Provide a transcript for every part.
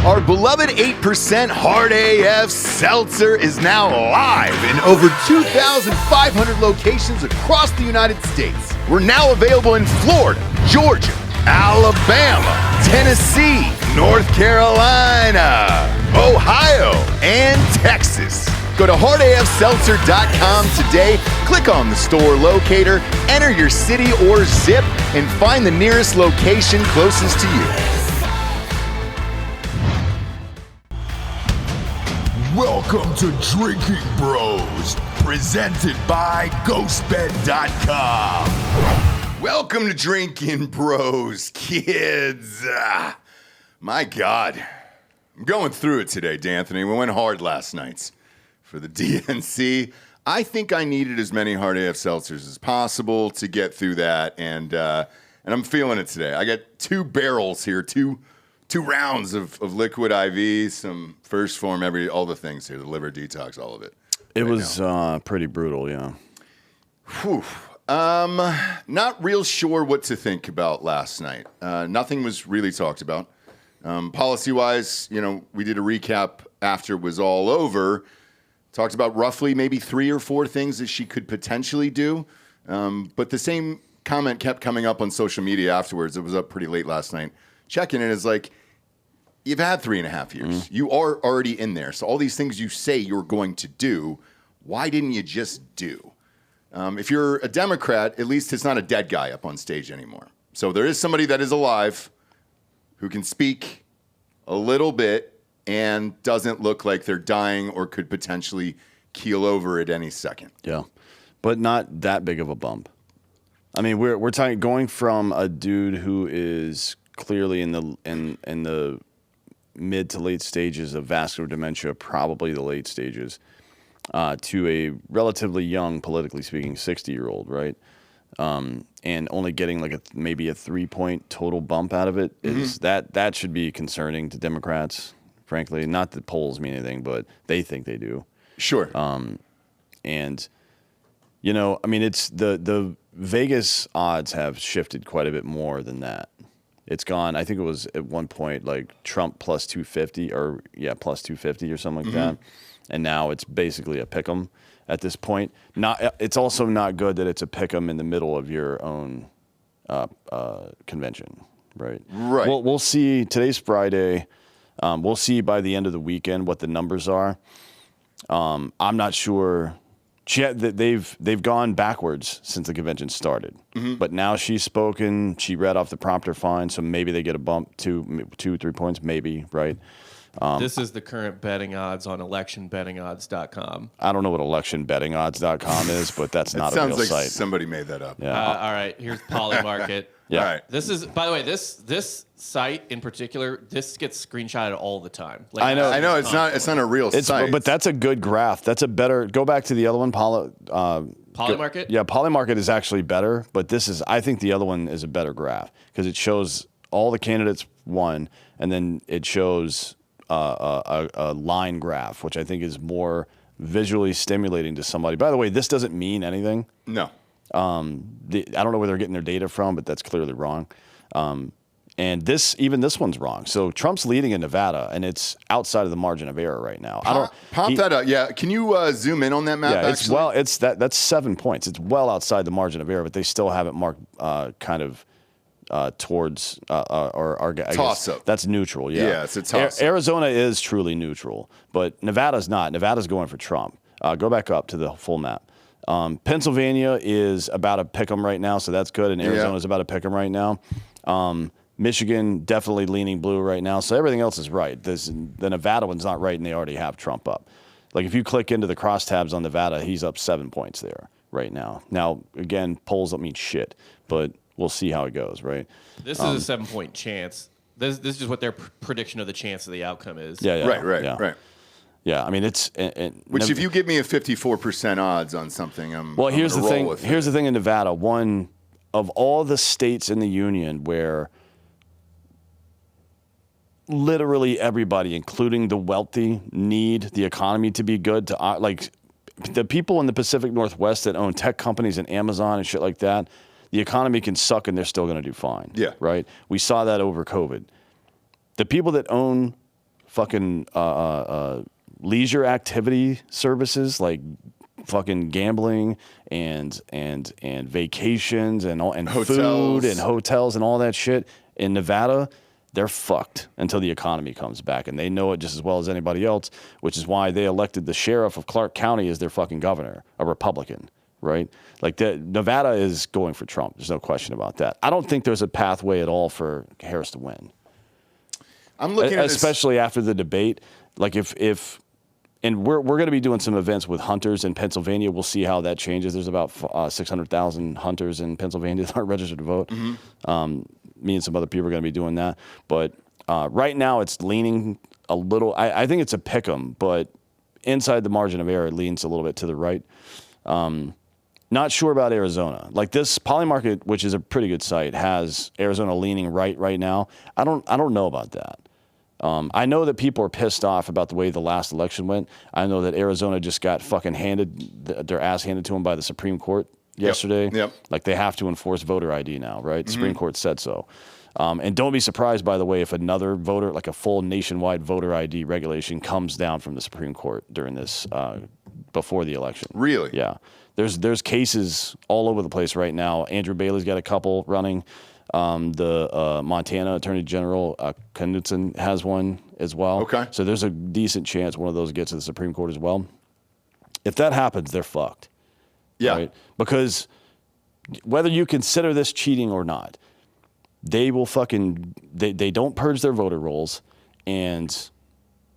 Our beloved 8% Hard AF Seltzer is now live in over 2,500 locations across the United States. We're now available in Florida, Georgia, Alabama, Tennessee, North Carolina, Ohio, and Texas. Go to hardafseltzer.com today, click on the store locator, enter your city or zip, and find the nearest location closest to you. Welcome to Drinking Bros, presented by GhostBed.com. Welcome to Drinking Bros, kids. My God, I'm going through it today, D'Anthony. We went hard last night for the DNC. I think I needed as many Hard AF Seltzers as possible to get through that, and I'm feeling it today. I got 2 barrels here, two rounds of liquid IV, some first form, all the things here, the liver detox, all of it. It was pretty brutal, yeah. Whew. Not real sure what to think about last night. Nothing was really talked about. Policy-wise, we did a recap after it was all over. Talked about roughly maybe 3 or 4 things that she could potentially do. But the same comment kept coming up on social media afterwards. It was up pretty late last night. Checking it is like, you've had 3.5 years. You are already in there. So all these things you say you're going to do, why didn't you just do? If you're a Democrat, at least it's not a dead guy up on stage anymore. So there is somebody that is alive who can speak a little bit and doesn't look like they're dying or could potentially keel over at any second. Yeah, but not that big of a bump. I mean, we're talking going from a dude who is clearly in the mid to late stages of vascular dementia, probably the late stages, to a relatively young, politically speaking, 60-year-old, right? And only getting like maybe a 3-point total bump out of it is that should be concerning to Democrats, frankly. Not that polls mean anything, but they think they do. Sure. And I mean, it's the Vegas odds have shifted quite a bit more than that. It's gone. I think it was at one point like Trump plus 250 plus 250 or something like that. And now it's basically a pick'em at this point. It's also not good that it's a pick'em in the middle of your own convention, right? Right. We'll see. Today's Friday. We'll see by the end of the weekend what the numbers are. I'm not sure. They've gone backwards since the convention started. But now she's spoken. She read off the prompter fine, so maybe they get a bump, 2-3 points, maybe, right? This is the current betting odds on electionbettingodds.com. I don't know what electionbettingodds.com is, but that's not a real Sounds like site. somebody made that up. Yeah. All right, here's Polymarket. Yeah. All right. This is, by the way, this site in particular, this gets screenshotted all the time. Like, I know. It's not a real site. But that's a good graph. That's a better. Go back to the other one, Polymarket? Yeah, Polymarket is actually better, but I think the other one is a better graph because it shows all the candidates won, and then it shows a line graph, which I think is more visually stimulating to somebody. By the way, this doesn't mean anything. No. I don't know where they're getting their data from, but that's clearly wrong. And this one's wrong. So Trump's leading in Nevada, and it's outside of the margin of error right now. Pop that up. Yeah. Can you zoom in on that map? Yeah, actually? that's 7 points. It's well outside the margin of error, but they still have it marked kind of towards or I toss guess up. That's neutral. Yeah, Yeah, it's a toss up. Arizona is truly neutral, but Nevada's not. Nevada's going for Trump. Go back up to the full map. Pennsylvania is about a pick'em right now, so that's good, and Arizona's about a pick'em right now. Michigan definitely leaning blue right now, so everything else is right. The Nevada one's not right, and they already have Trump up. Like if you click into the crosstabs on Nevada, he's up 7 points there right now. Now again, polls don't mean shit, but we'll see how it goes, right? This is a 7-point chance. This is just what their prediction of the chance of the outcome is. Yeah. Right. Yeah, I mean it's which if you give me a 54% odds on something, here's the thing. With here's the thing in Nevada. One of all the states in the union where literally everybody, including the wealthy, need the economy to be good. To like the people in the Pacific Northwest that own tech companies and Amazon and shit like that. The economy can suck and they're still going to do fine. Yeah. Right. We saw that over COVID. The people that own fucking leisure activity services like fucking gambling and vacations and Hotels. food and hotels and all that shit in Nevada, they're fucked until the economy comes back, and they know it just as well as anybody else, which is why they elected the sheriff of Clark County as their fucking governor, a Republican, right? Like Nevada is going for Trump. There's no question about that. I don't think there's a pathway at all for Harris to win. I'm looking at especially after the debate. Like if and we're going to be doing some events with hunters in Pennsylvania. We'll see how that changes. There's about 600,000 hunters in Pennsylvania that aren't registered to vote. Me and some other people are going to be doing that. But right now it's leaning a little. I think it's a pick 'em, but inside the margin of error, it leans a little bit to the right. Not sure about Arizona. Like this Polymarket, which is a pretty good site, has Arizona leaning right now. I don't know about that. I know that people are pissed off about the way the last election went. I know that Arizona just got fucking their ass handed to them by the Supreme Court yesterday. Yep. Like they have to enforce voter ID now, right? The Supreme Court said so. And don't be surprised, by the way, if another voter, like a full nationwide voter ID regulation comes down from the Supreme Court during this, before the election. Really? Yeah. There's cases all over the place right now. Andrew Bailey's got a couple running. The Montana Attorney General Knudsen has one as well. Okay. So there's a decent chance one of those gets to the Supreme Court as well. If that happens, they're fucked. Yeah. Right? Because whether you consider this cheating or not, they will they don't purge their voter rolls, and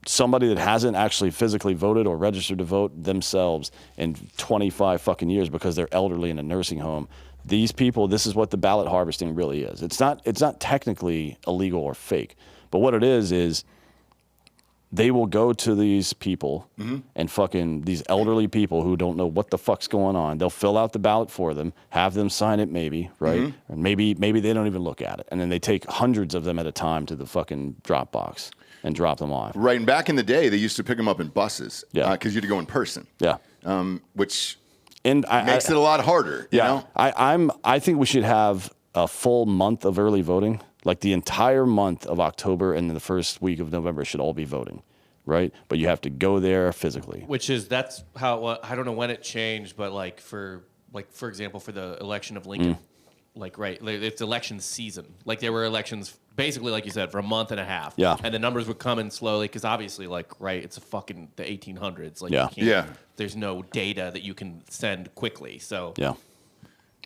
somebody that hasn't actually physically voted or registered to vote themselves in 25 fucking years because they're elderly in a nursing home. These people, this is what the ballot harvesting really is. It's not technically illegal or fake, but what it is they will go to these people and fucking these elderly people who don't know what the fuck's going on. They'll fill out the ballot for them, have them sign it maybe, right? Or maybe they don't even look at it. And then they take hundreds of them at a time to the fucking drop box and drop them off. Right, and back in the day, they used to pick them up in buses. Yeah. Because you had to go in person. Yeah. Which And makes it a lot harder. You know? I think we should have a full month of early voting. Like the entire month of October and then the first week of November should all be voting, right? But you have to go there physically. That's how I don't know when it changed, but for example, for the election of Lincoln, it's election season. Like there were elections basically, like you said, for a month and a half. Yeah. And the numbers would come in slowly because obviously, it's a fucking the 1800s. Like Yeah. you can't, there's no data that you can send quickly. So Yeah.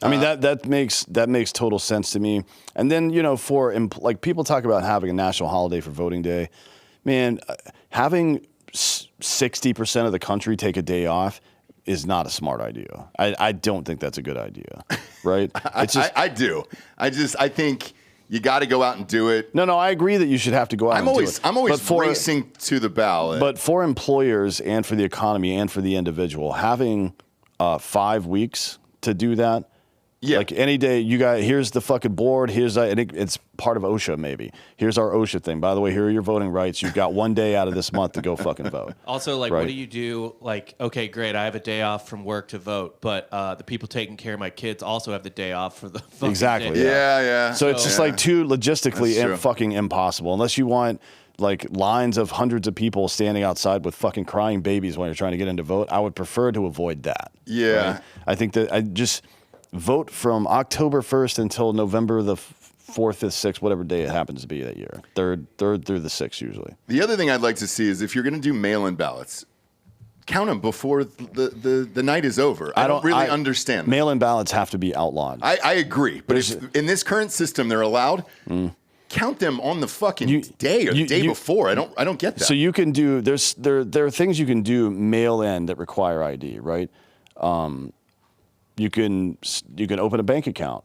I mean that makes total sense to me. And then people talk about having a national holiday for voting day. Man, having 60% of the country take a day off is not a smart idea. I don't think that's a good idea, right? I do. I think you got to go out and do it. No, I agree that you should have to go out and do it. I'm always racing to the ballot. But for employers and for the economy and for the individual, having 5 weeks to do that. Yeah. Like any day, here's the fucking board. It's part of OSHA maybe. Here's our OSHA thing. By the way, here are your voting rights. You've got 1 day out of this month to go fucking vote. Also, what do you do? Okay, great. I have a day off from work to vote, but the people taking care of my kids also have the day off for the fucking exactly. day. Yeah. So it's just too logistically fucking impossible unless you want lines of hundreds of people standing outside with fucking crying babies when you're trying to get in to vote. I would prefer to avoid that. Yeah. Right? I think that I just vote from October 1st until November the 4th, 5th, 6th, whatever day it happens to be that year. Third through the 6th usually. The other thing I'd like to see is if you're going to do mail-in ballots, count them before the night is over. I don't really understand that. Mail-in ballots have to be outlawed. I agree. But if in this current system they're allowed, count them on the fucking day or the day before. I don't get that. So you can do there are things you can do mail-in that require ID, right? You can open a bank account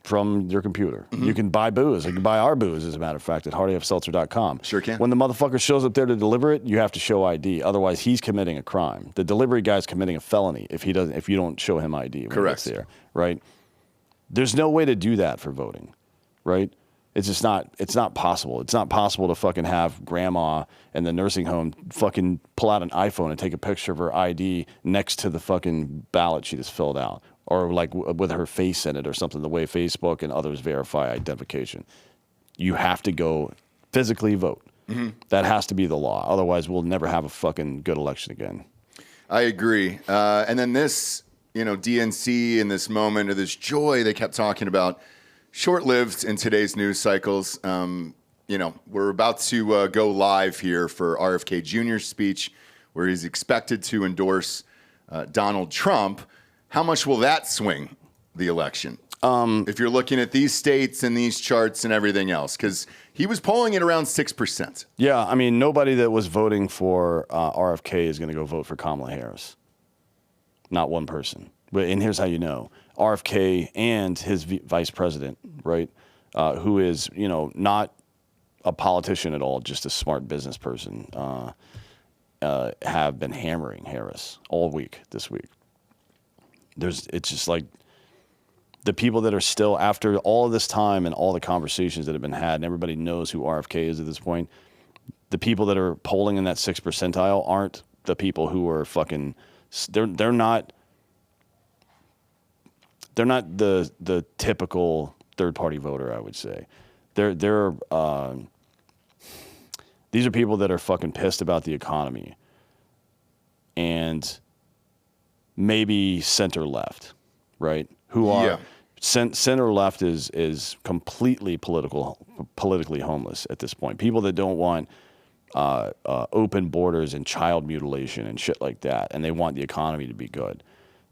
from your computer. You can buy booze. You can buy our booze, as a matter of fact, at hardyfseltzer.com. Sure can. When the motherfucker shows up there to deliver it, you have to show ID. Otherwise, he's committing a crime. The delivery guy's committing a felony if you don't show him ID when he gets there, right? There's no way to do that for voting, right? It's just not. It's not possible. It's not possible to fucking have grandma in the nursing home fucking pull out an iPhone and take a picture of her ID next to the fucking ballot she just filled out, or with her face in it or something. The way Facebook and others verify identification, you have to go physically vote. That has to be the law. Otherwise, we'll never have a fucking good election again. I agree. And then this, DNC in this moment of this joy they kept talking about, short-lived in today's news cycles. We're about to go live here for RFK Jr.'s speech, where he's expected to endorse Donald Trump. How much will that swing the election? If you're looking at these states and these charts and everything else, because he was polling at around 6%. Yeah, I mean, nobody that was voting for RFK is going to go vote for Kamala Harris. Not one person. And here's how you know. RFK and his vice president, right, who is, not a politician at all, just a smart business person, have been hammering Harris all week this week. It's just like the people that are still, after all of this time and all the conversations that have been had, and everybody knows who RFK is at this point, the people that are polling in that 6th percentile aren't the people who are fucking, they're not the typical third-party voter, I would say. These are people that are fucking pissed about the economy and maybe center-left, right? Who are center-left is completely politically homeless at this point. People that don't want open borders and child mutilation and shit like that, and they want the economy to be good.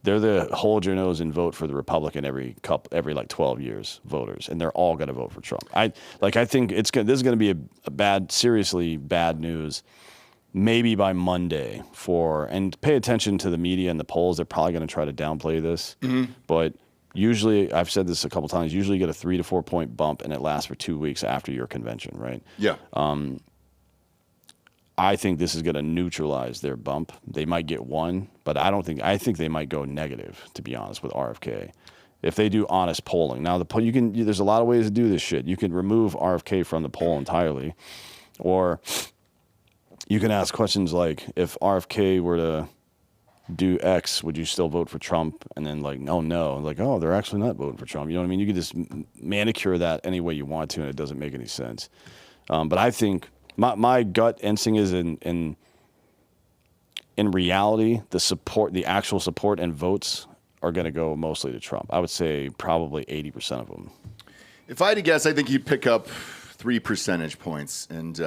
They're the hold your nose and vote for the Republican every 12 years voters, and they're all going to vote for Trump. I think this is going to be a seriously bad news. Maybe by Monday and pay attention to the media and the polls. They're probably going to try to downplay this, but usually, I've said this a couple times. Usually, you get a 3 to 4 point bump, and it lasts for 2 weeks after your convention, right? Yeah. I think this is going to neutralize their bump. They might get one, but I think they might go negative, to be honest, with RFK. If they do honest polling. Now, there's a lot of ways to do this shit. You can remove RFK from the poll entirely, or you can ask questions like, if RFK were to do X, would you still vote for Trump? And then no. They're actually not voting for Trump. You know what I mean? You can just manicure that any way you want to, and it doesn't make any sense. But I think my gut instinct is in reality, the actual support and votes are going to go mostly to Trump. I would say probably 80% of them. If I had to guess, I think he'd pick up 3 percentage points and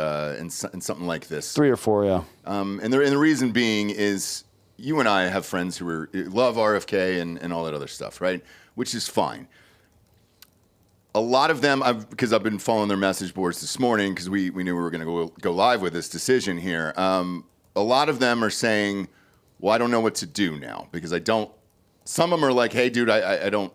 something like this. 3 or 4, yeah. And the reason being is you and I have friends who love RFK and all that other stuff, right? Which is fine. A lot of them, because I've been following their message boards this morning because we knew we were going to go live with this decision here. A lot of them are saying, well, I don't know what to do now because I don't. Some of them are like, hey, dude, I don't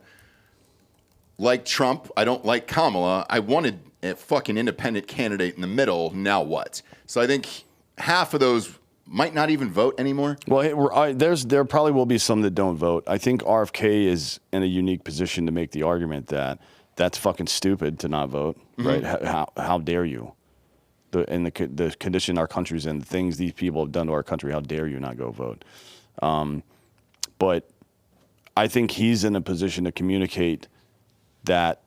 like Trump. I don't like Kamala. I wanted a fucking independent candidate in the middle. Now what? So I think half of those might not even vote anymore. Well, there probably will be some that don't vote. I think RFK is in a unique position to make the argument that that's fucking stupid to not vote, right? How dare you? The condition our country's in, the things these people have done to our country, how dare you not go vote? But I think he's in a position to communicate that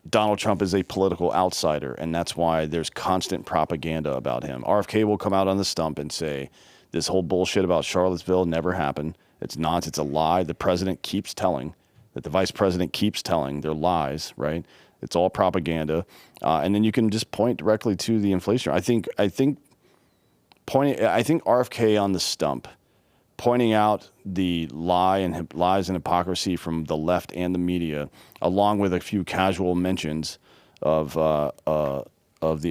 Donald Trump is a political outsider, and that's why there's constant propaganda about him. RFK will come out on the stump and say, this whole bullshit about Charlottesville never happened. It's nonsense. It's a lie. The president keeps telling, that the vice president keeps telling. They're lies, right? It's all propaganda. And then you can just point directly to the inflation. I think RFK on the stump, pointing out the lies and hypocrisy from the left and the media, along with a few casual mentions of the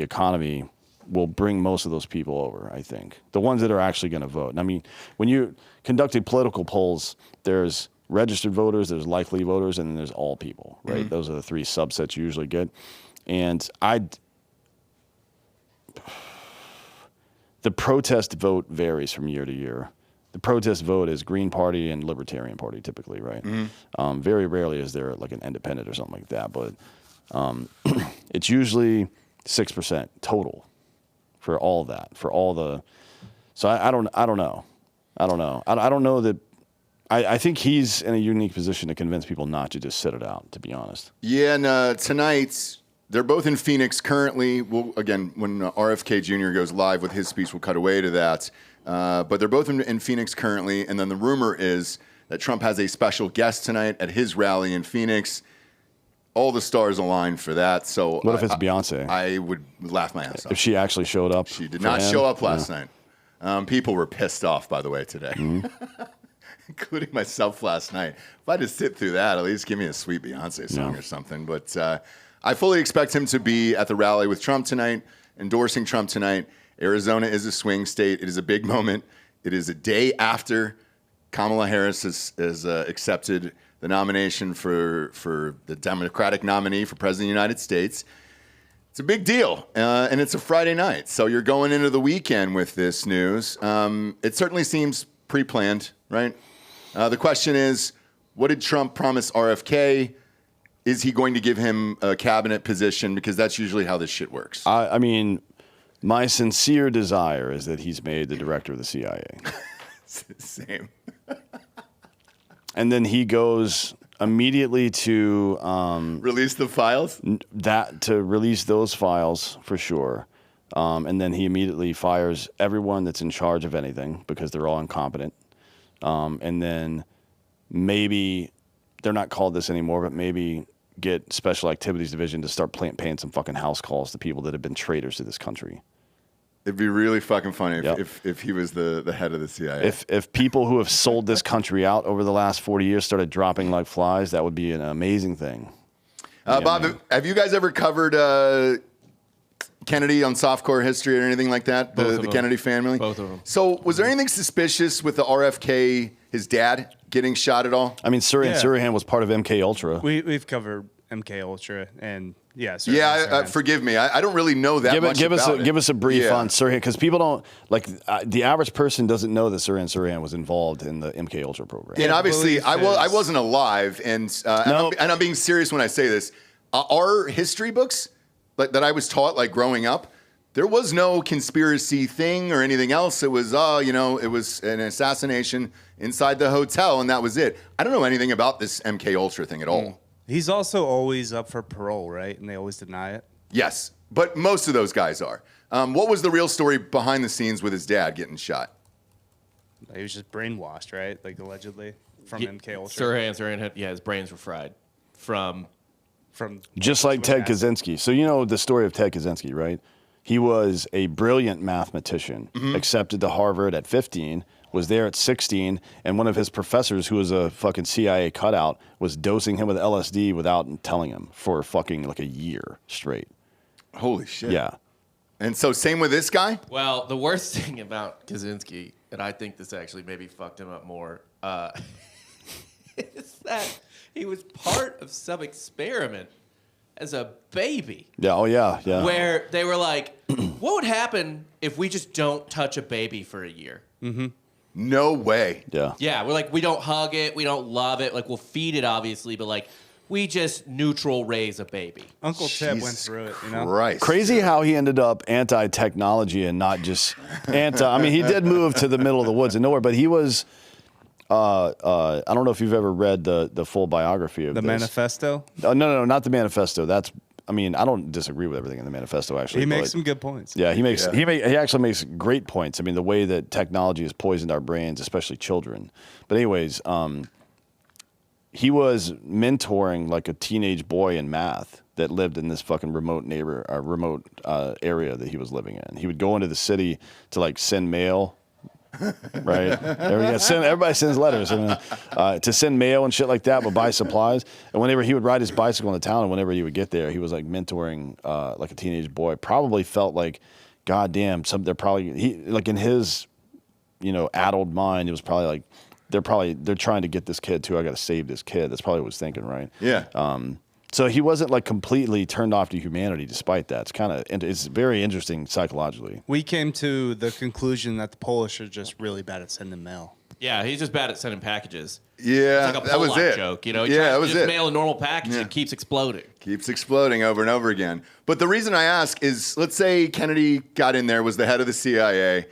economy, will bring most of those people over, I think. The ones that are actually going to vote. And I mean, when you conducted political polls, there's registered voters, there's likely voters, and then there's all people, right? Mm-hmm. Those are the 3 subsets you usually get. And the protest vote varies from year to year. The protest vote is Green Party and Libertarian Party typically, right? Mm-hmm. Very rarely is there like an independent or something like that, but it's usually 6% total for all that, for all the. So I don't know. I don't know that. I think he's in a unique position to convince people not to just sit it out, to be honest. Yeah, and tonight They're both in Phoenix currently. Again, when RFK Jr. goes live with his speech, we'll cut away to that. But they're both in Phoenix currently. And then the rumor is that Trump has a special guest tonight at his rally in Phoenix. All the stars align for that. So What if it's Beyonce? I would laugh my ass off. If she actually showed up. She did not show up last night. People were pissed off, by the way, today. Including myself last night. If I just sit through that, at least give me a sweet Beyonce song or something. But I fully expect him to be at the rally with Trump tonight, endorsing Trump tonight. Arizona is a swing state. It is a big moment. It is a day after Kamala Harris has accepted the nomination for the Democratic nominee for President of the United States. It's a big deal, and it's a Friday night. So you're going into the weekend with this news. It certainly seems pre-planned, right? The question is, what did Trump promise RFK? Is he going to give him a cabinet position? Because that's usually how this shit works. I mean, my sincere desire is that he's made the director of the CIA. Same. And then he goes immediately to Release the files? to release those files for sure. And then he immediately fires everyone that's in charge of anything because they're all incompetent. And then maybe they're not called this anymore, but maybe get Special Activities Division to start paying some fucking house calls to people that have been traitors to this country. It'd be really fucking funny Yep. if he was the head of the CIA. If people who have sold this country out over the last 40 years started dropping like flies, that would be an amazing thing. Bob, have you guys ever covered Kennedy on Softcore History or anything like that? The Kennedy family? Both of them. So was there anything suspicious with the RFK, his dad, getting shot at all? I mean, Sirhan was part of MK Ultra. We've covered MK Ultra and Forgive me. I don't really know that much give about it. Give us a brief on Sirhan, because people don't, like, the average person doesn't know that Sirhan was involved in the MK Ultra program. And obviously, I wasn't alive, and I'm being serious when I say this. Our history books that I was taught, like growing up, there was no conspiracy thing or anything else. It was, it was an assassination inside the hotel, and that was it. I don't know anything about this MK Ultra thing at all. He's also always up for parole, right? And they always deny it. Yes, but most of those guys are. What was the real story behind the scenes with his dad getting shot? He was just brainwashed, right? Like, allegedly, from MK Ultra. Sirhan had, his brains were fried from Just like Ted Kaczynski. So you know the story of Ted Kaczynski, right? He was a brilliant mathematician, accepted to Harvard at 15, was there at 16, and one of his professors, who was a fucking CIA cutout, was dosing him with LSD without telling him for fucking like a year straight. Holy shit. Yeah. And so same with this guy? Well, the worst thing about Kaczynski, and I think this actually maybe fucked him up more, is that he was part of some experiment as a baby. Yeah. Oh, yeah. Yeah. Where they were like, what would happen if we just don't touch a baby for a year? Mm-hmm. No way. Yeah. Yeah, we're like, we don't hug it, we don't love it. Like, we'll feed it, obviously, but like, we just neutral raise a baby. Uncle Ted went through it, you know? Christ. Crazy how he ended up anti-technology and not just anti. I mean, he did move to the middle of the woods and nowhere, but he was. I don't know if you've ever read the full biography of The this. Manifesto? No, not the Manifesto. I mean, I don't disagree with everything in the Manifesto, actually. He makes some good points. Yeah, he actually makes great points. I mean, the way that technology has poisoned our brains, especially children. But anyways, he was mentoring like a teenage boy in math that lived in this fucking remote area that he was living in. He would go into the city to like send mail. Right, everybody sends letters to send mail and shit like that, but buy supplies. And whenever he would ride his bicycle in the town, and whenever he would get there, he was like mentoring like a teenage boy. Probably felt like, God damn, like in his, addled mind, it was probably like they're trying to get this kid too. I got to save this kid. That's probably what he was thinking, right? Yeah. So he wasn't like completely turned off to humanity despite that. It's very interesting psychologically. We came to the conclusion that the Polish are just really bad at sending mail. Yeah, he's just bad at sending packages. Yeah, It's like a that was Polak it. joke, He that tries was to just it. mail a normal package and it keeps exploding. Keeps exploding over and over again. But the reason I ask is, let's say Kennedy got in there, was the head of the CIA.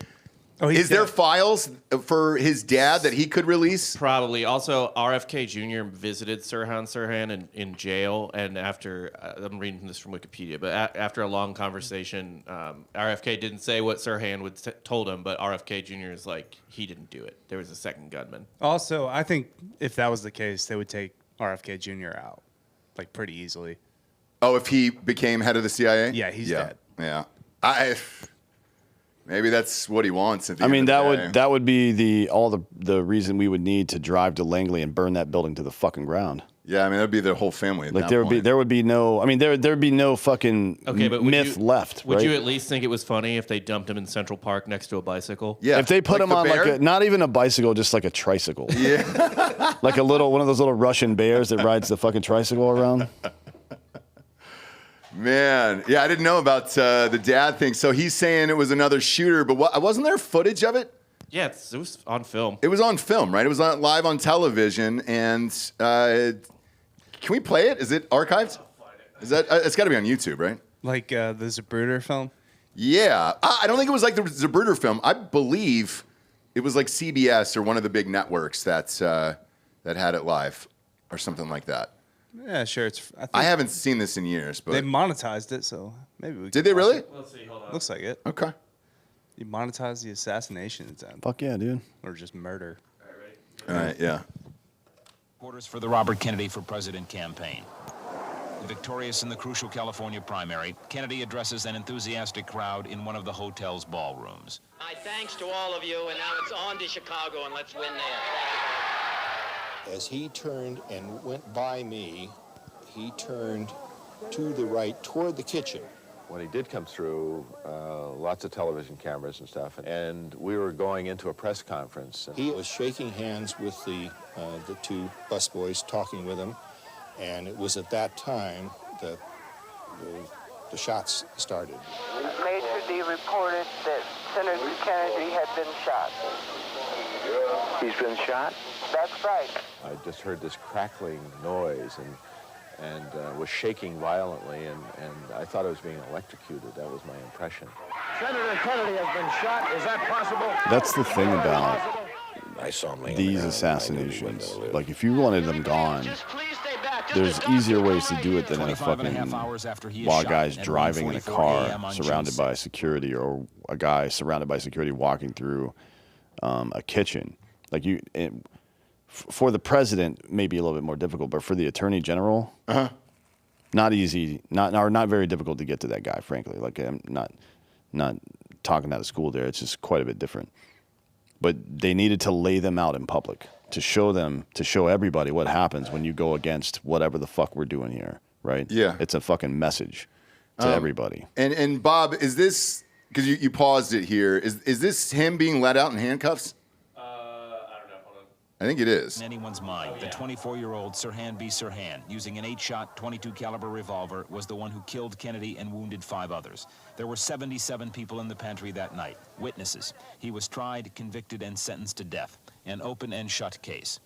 Oh, he's Is there dead. files for his dad that he could release? Probably. Also, RFK Jr. visited Sirhan in jail, and after I'm reading this from Wikipedia, but after a long conversation, RFK didn't say what Sirhan told him, but RFK Jr. is like he didn't do it. There was a second gunman. Also, I think if that was the case, they would take RFK Jr. out, like pretty easily. Oh, if he became head of the CIA? Yeah, he's dead. Yeah. Maybe that's what he wants. At the I end mean, of the day. that would be the reason we would need to drive to Langley and burn that building to the fucking ground. Yeah, I mean, that'd be their whole family. At Like that point. there would be no. I mean, there'd be no fucking Okay, but myth left. Would right? you at least think it was funny if they dumped him in Central Park next to a bicycle? Yeah. If they put him the on bear? like not even a bicycle, just like a tricycle. Yeah. Like one of those little Russian bears that rides the fucking tricycle around. Man, yeah, I didn't know about the dad thing. So he's saying it was another shooter, but wasn't there footage of it? Yeah, it was on film. It was on film, right? It was live on television, and can we play it? Is it archived? Is that? It's got to be on YouTube, right? Like the Zapruder film. Yeah, I don't think it was like the Zapruder film. I believe it was like CBS or one of the big networks that had it live, or something like that. Yeah, sure. I haven't seen this in years, but They monetized it, so maybe we. did can they watch really? it. Let's see, hold on. Looks like it. Okay. You monetized the assassination attempt, Fuck yeah, dude. or just murder. All right. Yeah. Supporters for the Robert Kennedy for President campaign. Victorious in the crucial California primary, Kennedy addresses an enthusiastic crowd in one of the hotel's ballrooms. My thanks to all of you, and now it's on to Chicago, and let's win there. As he turned and went by me, he turned to the right toward the kitchen. When he did come through, lots of television cameras and stuff, and we were going into a press conference. He was shaking hands with the two busboys, talking with them, and it was at that time that the shots started. Major D reported that Senator Kennedy had been shot. He's been shot? That's right. I just heard this crackling noise and was shaking violently, and I thought I was being electrocuted. That was my impression. Senator Kennedy has been shot. Is that possible? That's the thing about I saw him these assassinations. Like, if you wanted them gone, Just please stay back. Just there's a couple easier ways to right do it here. than in a 25 and a fucking half hours after he is while shot guys at driving in a 1:44 car a.m. on surrounded June by 6th. security, or a guy surrounded by security walking through a kitchen. Like for the president, maybe a little bit more difficult, but for the attorney general, not easy, not very difficult to get to that guy. Frankly, like I'm not talking out of school there. It's just quite a bit different. But they needed to lay them out in public to show everybody what happens when you go against whatever the fuck we're doing here, right? Yeah. It's a fucking message to everybody. And Bob, is this because you paused it here? Is this him being let out in handcuffs? I don't know. Hold on. I think it is. In anyone's mind, the 24-year-old Sirhan B. Sirhan, using an 8-shot, 22 caliber revolver, was the one who killed Kennedy and wounded 5 others. There were 77 people in the pantry that night, witnesses. He was tried, convicted, and sentenced to death. An open and shut case.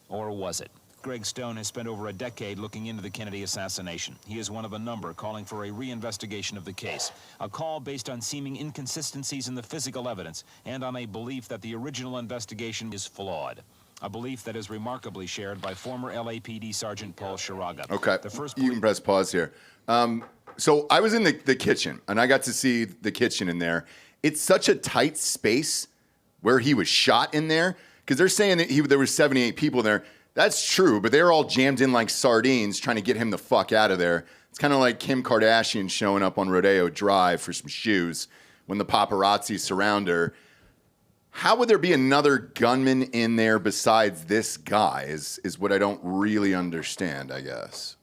Or was it? Greg Stone has spent over a decade looking into the Kennedy assassination. He is one of a number calling for a reinvestigation of the case. A call based on seeming inconsistencies in the physical evidence and on a belief that the original investigation is flawed. A belief that is remarkably shared by former LAPD Sergeant Paul Sharaga. Okay, The first you can press pause here. So I was in the kitchen, and I got to see the kitchen in there. It's such a tight space where he was shot in there, because they're saying that there were 78 people there. That's true, but they were all jammed in like sardines trying to get him the fuck out of there. It's kind of like Kim Kardashian showing up on Rodeo Drive for some shoes when the paparazzi surround her. How would there be another gunman in there besides this guy is what I don't really understand, I guess.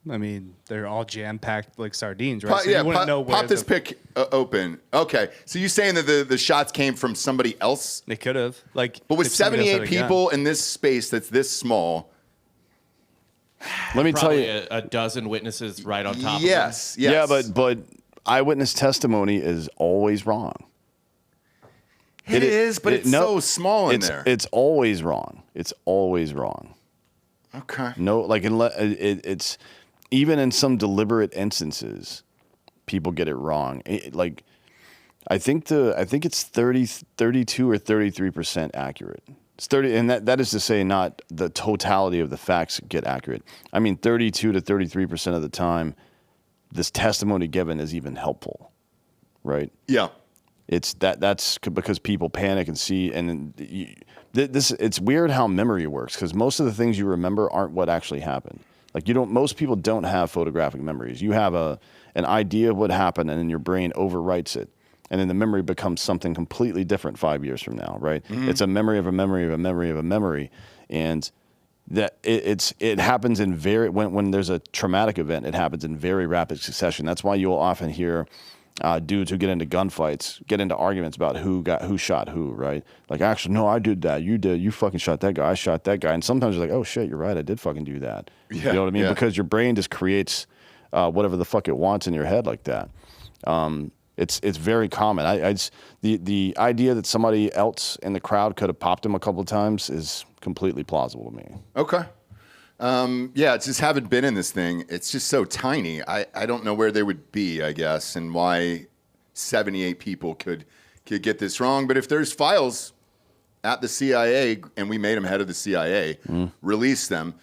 I mean, they're all jam-packed like sardines, right? Yeah, you wouldn't know where pop this pic open. Okay, so you're saying that the shots came from somebody else? They could have. Like, But with if somebody else 78 had a gun. people in this space that's this small, Let me tell Probably you. a dozen witnesses right on top yes. Yeah, but eyewitness testimony is always wrong. it is, but it's no, so small in it's, there. It's always wrong. It's always wrong. Okay. No, like it's even in some deliberate instances, people get it wrong. Like I think it's 32 or 33% accurate. It's 30, and that is to say not the totality of the facts get accurate. I mean, 32 to 33% of the time, this testimony given is even helpful, right? Yeah. That's because people panic and see, and it's weird how memory works, because most of the things you remember aren't what actually happened. Like most people don't have photographic memories. You have an idea of what happened, and then your brain overwrites it, and then the memory becomes something completely different 5 years from now, right? Mm-hmm. It's a memory of a memory of a memory of a memory, and that it happens in when there's a traumatic event, it happens in very rapid succession. That's why you'll often hear dudes who get into gunfights get into arguments about who shot who, right? Like, actually, no, I did that. You did. You fucking shot that guy. I shot that guy. And sometimes you're like, oh shit, you're right. I did fucking do that. Yeah, you know what I mean? Yeah. Because your brain just creates whatever the fuck it wants in your head like that. It's very common. The idea that somebody else in the crowd could have popped him a couple of times is completely plausible to me. Okay. Yeah, it's just haven't been in this thing. It's just so tiny. I don't know where they would be, I guess, and why 78 people could get this wrong. But if there's files at the CIA, and we made him head of the CIA, release them.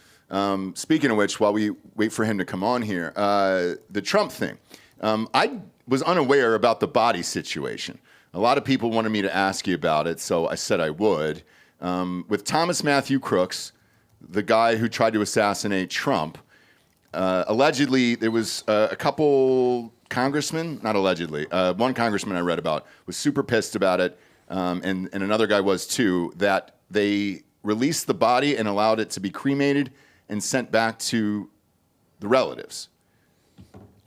Speaking of which, while we wait for him to come on here, the Trump thing. I was unaware about the body situation. A lot of people wanted me to ask you about it, so I said I would. With Thomas Matthew Crooks, the guy who tried to assassinate Trump, allegedly there was a couple congressmen, not allegedly, one congressman I read about was super pissed about it, and another guy was too, that they released the body and allowed it to be cremated and sent back to the relatives.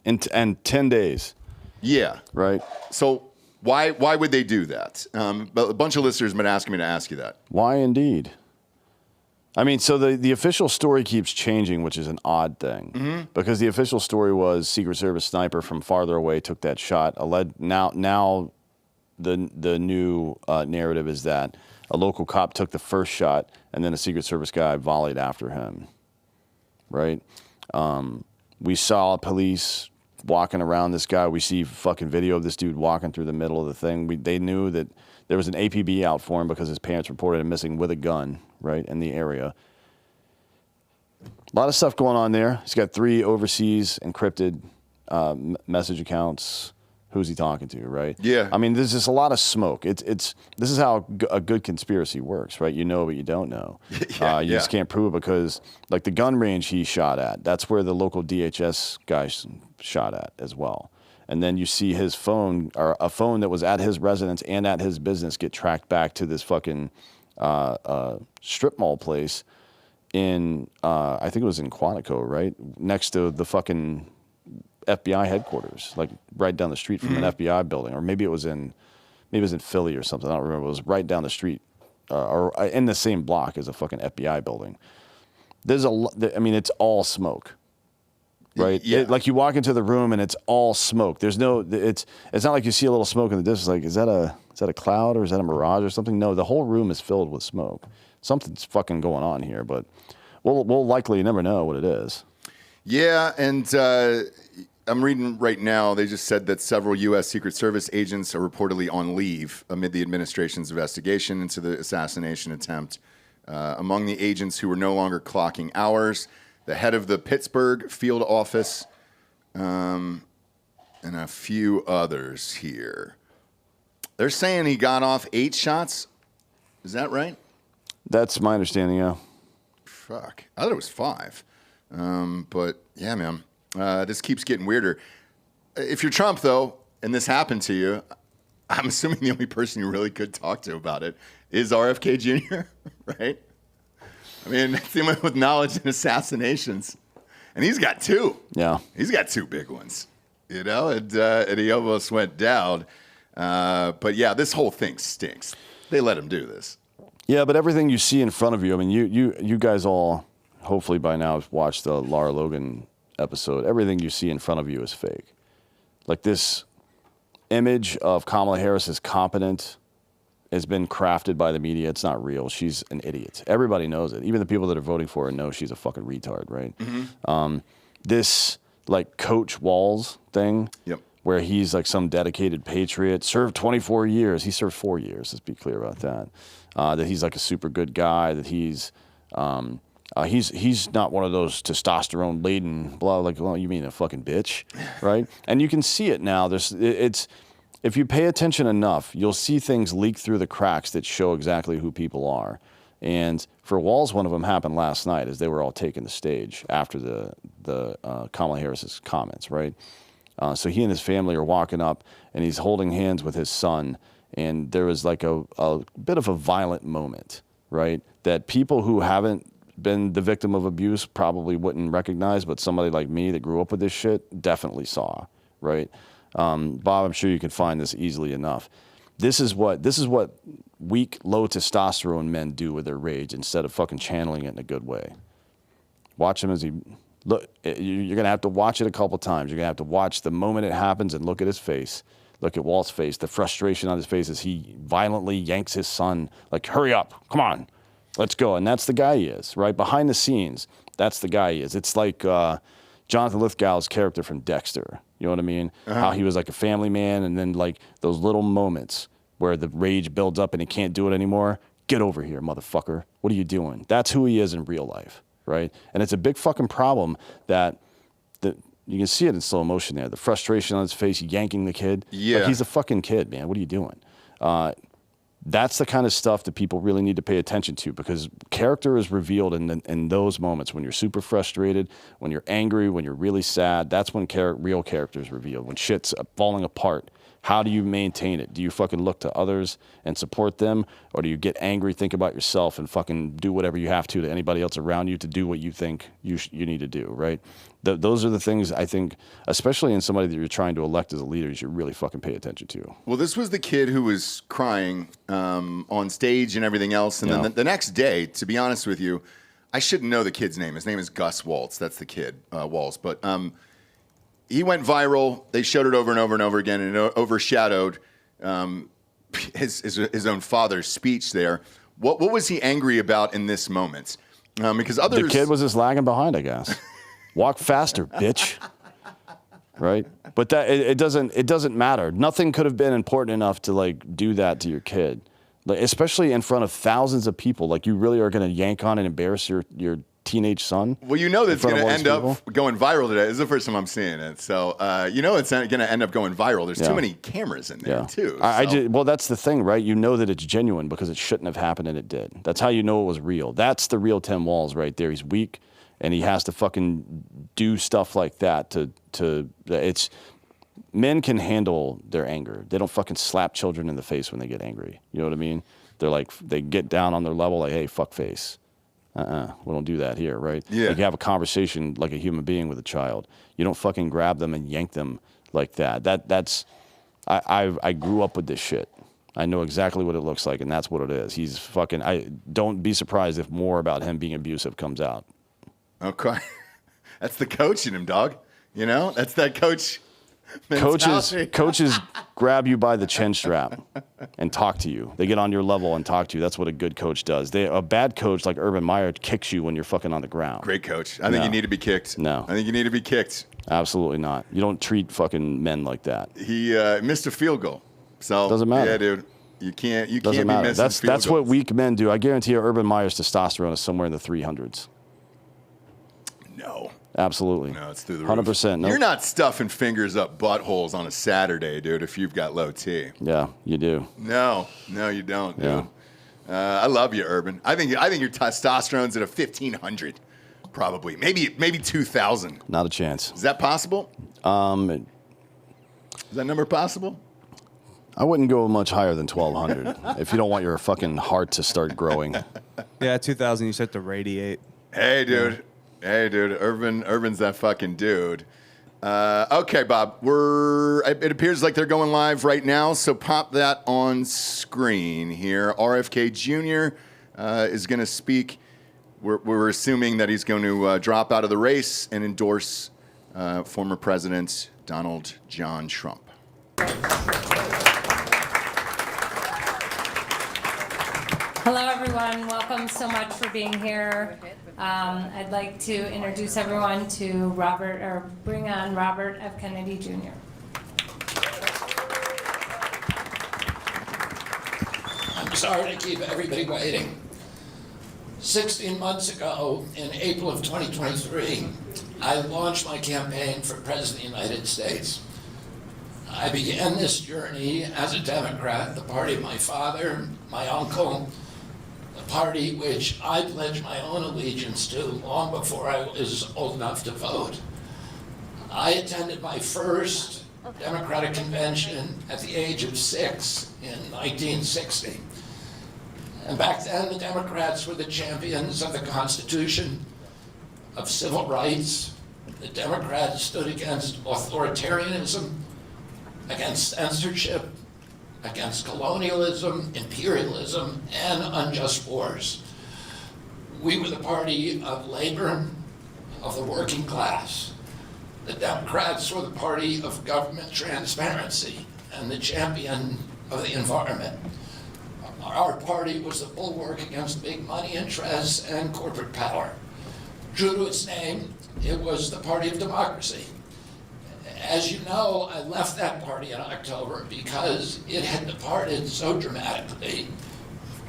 And 10 days. Yeah. Right. So why would they do that? But a bunch of listeners have been asking me to ask you that. Why indeed? I mean, so the official story keeps changing, which is an odd thing, because the official story was Secret Service sniper from farther away took that shot. Now the new narrative is that a local cop took the first shot, and then a Secret Service guy volleyed after him. Right? We saw police walking around this guy. We see fucking video of this dude walking through the middle of the thing. They knew that there was an APB out for him because his parents reported him missing with a gun, right, in the area. A lot of stuff going on there. He's got 3 overseas encrypted message accounts. Who's he talking to, right? Yeah. I mean, there's just a lot of smoke. This is how a good conspiracy works, right? You know, but you don't know. You just can't prove it because, like, the gun range he shot at, that's where the local DHS guy shot at as well. And then you see his phone, or a phone that was at his residence and at his business, get tracked back to this fucking strip mall place in, I think it was in Quantico, right? Next to the fucking FBI headquarters, like right down the street from an FBI building, or maybe it was in Philly or something. I don't remember. It was right down the street, or in the same block as a fucking FBI building. There's it's all smoke, right? Yeah. Like you walk into the room and it's all smoke. It's not like you see a little smoke in the distance. Like, is that a cloud or is that a mirage or something? No, the whole room is filled with smoke. Something's fucking going on here, but we'll likely never know what it is. Yeah, and I'm reading right now, they just said that several U.S. Secret Service agents are reportedly on leave amid the administration's investigation into the assassination attempt. Among the agents who were no longer clocking hours, the head of the Pittsburgh field office, and a few others here. They're saying he got off 8 shots. Is that right? That's my understanding, yeah. Fuck. I thought it was 5. But yeah, man, this keeps getting weirder. If you're Trump, though, and this happened to you, I'm assuming the only person you really could talk to about it is RFK Jr., right? I mean, that's the one with knowledge in assassinations. And he's got 2. Yeah. He's got 2 big ones, you know, and he almost went down. But yeah, this whole thing stinks. They let him do this. Yeah, but everything you see in front of you, I mean, you guys all hopefully by now have watched the Lara Logan episode. Everything you see in front of you is fake. Like, this image of Kamala Harris as competent has been crafted by the media. It's not real. She's an idiot. Everybody knows it. Even the people that are voting for her know she's a fucking retard, right? Mm-hmm. This, like, Coach Walz thing, yep, where he's like some dedicated patriot, served 24 years. He served 4 years, let's be clear about that. That he's like a super good guy, that he's not one of those testosterone laden blah, like, well, you mean a fucking bitch, right? And you can see it now. If you pay attention enough, you'll see things leak through the cracks that show exactly who people are. And for Walz, one of them happened last night as they were all taking the stage after the Kamala Harris's comments, right? So he and his family are walking up, and he's holding hands with his son, and there was like a bit of a violent moment, right? That people who haven't been the victim of abuse probably wouldn't recognize, but somebody like me that grew up with this shit definitely saw, right? Bob, I'm sure you can find this easily enough. This is what weak, low testosterone men do with their rage instead of fucking channeling it in a good way. Watch him as he look. You're gonna have to watch it a couple times. You're gonna have to watch the moment it happens and look at his face. Look at Walt's face, the frustration on his face as he violently yanks his son, like, hurry up, come on, let's go. And that's the guy he is, right? Behind the scenes, that's the guy he is. It's like Jonathan Lithgow's character from Dexter. You know what I mean? How he was like a family man, and then like those little moments where the rage builds up and he can't do it anymore. Get over here, motherfucker. What are you doing? That's who he is in real life, right? And it's a big fucking problem that you can see it in slow motion there. The frustration on his face, yanking the kid. Yeah. Like, he's a fucking kid, man. What are you doing? That's the kind of stuff that people really need to pay attention to, because character is revealed in those moments when you're super frustrated, when you're angry, when you're really sad. That's when real character is revealed, when shit's falling apart. How do you maintain it? Do you fucking look to others and support them, or do you get angry, think about yourself, and fucking do whatever you have to anybody else around you to do what you think you need to do, right? Those are the things I think, especially in somebody that you're trying to elect as a leader, you should really fucking pay attention to. Well, this was the kid who was crying on stage and everything else. And then the next day, to be honest with you, I shouldn't know the kid's name. His name is Gus Waltz. That's the kid, Waltz. But he went viral. They showed it over and over and over again, and it overshadowed his own father's speech there. What was he angry about in this moment? Because others... The kid was just lagging behind, I guess. Walk faster, bitch. Right? But that it doesn't matter. Nothing could have been important enough to like do that to your kid. Like, especially in front of thousands of people. Like, you really are going to yank on and embarrass your teenage son? Well, you know that's going to end up going viral today. This is the first time I'm seeing it. So, you know it's going to end up going viral. There's too many cameras in there, too. Well, that's the thing, right? You know that it's genuine because it shouldn't have happened, and it did. That's how you know it was real. That's the real Tim Walz right there. He's weak, and he has to fucking do stuff like that it's... Men can handle their anger. They don't fucking slap children in the face when they get angry. You know what I mean? They're like, they get down on their level like, hey, fuck face. We don't do that here, right? Yeah. Like, you have a conversation like a human being with a child. You don't fucking grab them and yank them like that. I grew up with this shit. I know exactly what it looks like, and that's what it is. He's fucking, don't be surprised if more about him being abusive comes out. Okay. That's the coach in him, dog. You know? That's that coach mentality. Coaches grab you by the chin strap and talk to you. They get on your level and talk to you. That's what a good coach does. A bad coach like Urban Meyer kicks you when you're fucking on the ground. Great coach. I think you need to be kicked. No. I think you need to be kicked. Absolutely not. You don't treat fucking men like that. He missed a field goal. So doesn't matter. Yeah, dude. You can't be missing field That's goals. what weak men do. I guarantee you Urban Meyer's testosterone is somewhere in the 300s. No. Absolutely. No, it's through the roof. 100%. Nope. You're not stuffing fingers up buttholes on a Saturday, dude, if you've got low T. Yeah, you do. No, you don't, dude. Yeah. I love you, Urban. I think your testosterone's at a 1,500, probably. Maybe 2,000. Not a chance. Is that possible? Is that number possible? I wouldn't go much higher than 1,200 if you don't want your fucking heart to start growing. Yeah, 2,000, you start to radiate. Hey, dude. Yeah. Hey, dude. Urban's that fucking dude. Okay, Bob. It appears like they're going live right now, so pop that on screen here. RFK Jr. Is going to speak. We're assuming that he's going to drop out of the race and endorse former President Donald John Trump. Hello, everyone. Welcome so much for being here. I'd like to introduce everyone to bring on Robert F. Kennedy Jr. Sorry to keep everybody waiting. 16 months ago, in April of 2023, I launched my campaign for President of the United States. I began this journey as a Democrat, the party of my father, my uncle, the party which I pledged my own allegiance to long before I was old enough to vote. I attended my first Democratic convention at the age of 6 in 1960. And back then, the Democrats were the champions of the Constitution, of civil rights. The Democrats stood against authoritarianism, against censorship, against colonialism, imperialism, and unjust wars. We were the party of labor, of the working class. The Democrats were the party of government transparency and the champion of the environment. Our party was the bulwark against big money interests and corporate power. True to its name, it was the party of democracy. As you know, I left that party in October because it had departed so dramatically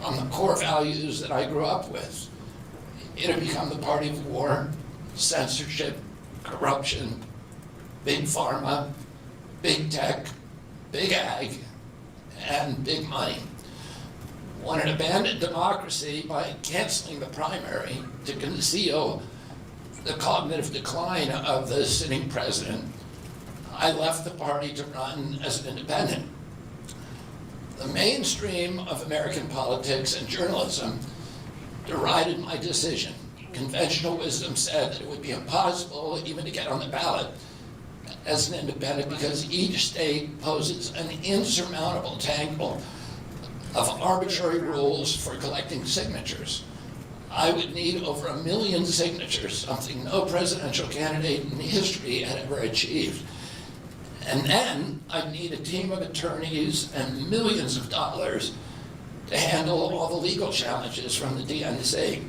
from the core values that I grew up with. It had become the party of war, censorship, corruption, big pharma, big tech, big ag, and big money. When it abandoned democracy by canceling the primary to conceal the cognitive decline of the sitting president, I left the party to run as an independent. The mainstream of American politics and journalism derided my decision. Conventional wisdom said that it would be impossible even to get on the ballot as an independent because each state poses an insurmountable tangle of arbitrary rules for collecting signatures. I would need over 1 million signatures, something no presidential candidate in history had ever achieved. And then I'd need a team of attorneys and millions of dollars to handle all the legal challenges from the DNC.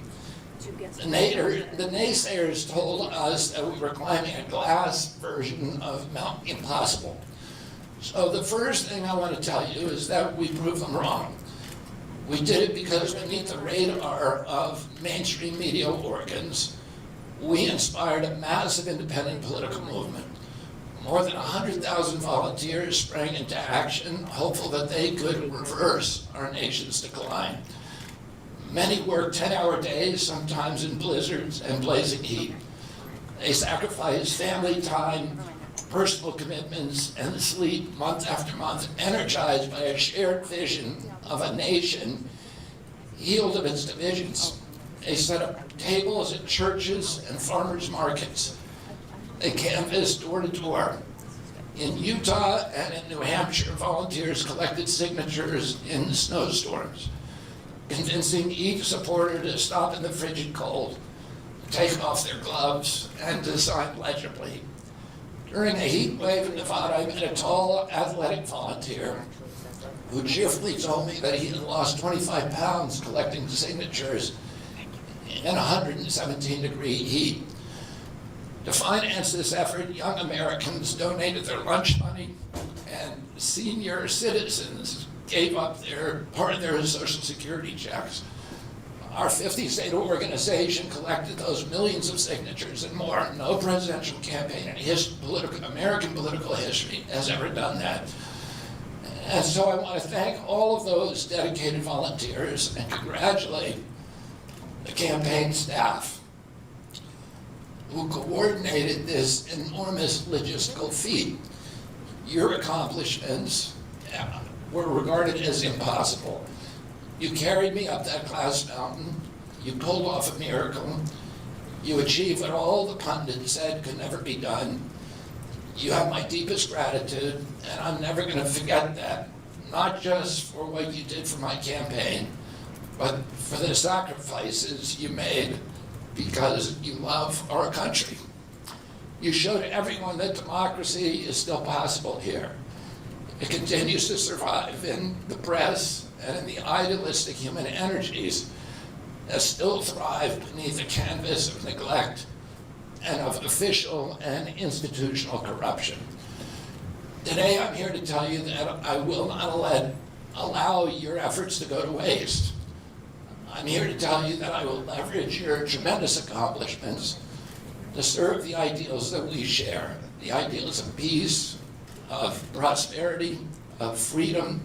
The naysayers told us that we were climbing a glass version of Mount Impossible. So the first thing I want to tell you is that we proved them wrong. We did it because beneath the radar of mainstream media organs, we inspired a massive independent political movement. More than 100,000 volunteers sprang into action, hopeful that they could reverse our nation's decline. Many worked 10-hour days, sometimes in blizzards and blazing heat. They sacrificed family time, personal commitments, and sleep month after month, energized by a shared vision of a nation healed of its divisions. They set up tables at churches and farmers markets. They canvassed door to door. In Utah and in New Hampshire, volunteers collected signatures in snowstorms, convincing each supporter to stop in the frigid cold, take off their gloves, and to sign legibly. During a heat wave in Nevada, I met a tall, athletic volunteer who cheerfully told me that he had lost 25 pounds collecting signatures in 117-degree heat. To finance this effort, young Americans donated their lunch money, and senior citizens gave up part of their Social Security checks. Our 50-state organization collected those millions of signatures and more. No presidential campaign in American political history has ever done that. And so I want to thank all of those dedicated volunteers and congratulate the campaign staff who coordinated this enormous logistical feat. Your accomplishments were regarded as impossible. You carried me up that glass mountain. You pulled off a miracle. You achieved what all the pundits said could never be done. You have my deepest gratitude, and I'm never going to forget that. Not just for what you did for my campaign, but for the sacrifices you made because you love our country. You showed everyone that democracy is still possible here. It continues to survive in the press and in the idealistic human energies that still thrive beneath the canvas of neglect and of official and institutional corruption. Today I'm here to tell you that I will not let allow your efforts to go to waste. I'm here to tell you that I will leverage your tremendous accomplishments to serve the ideals that we share, the ideals of peace, of prosperity, of freedom,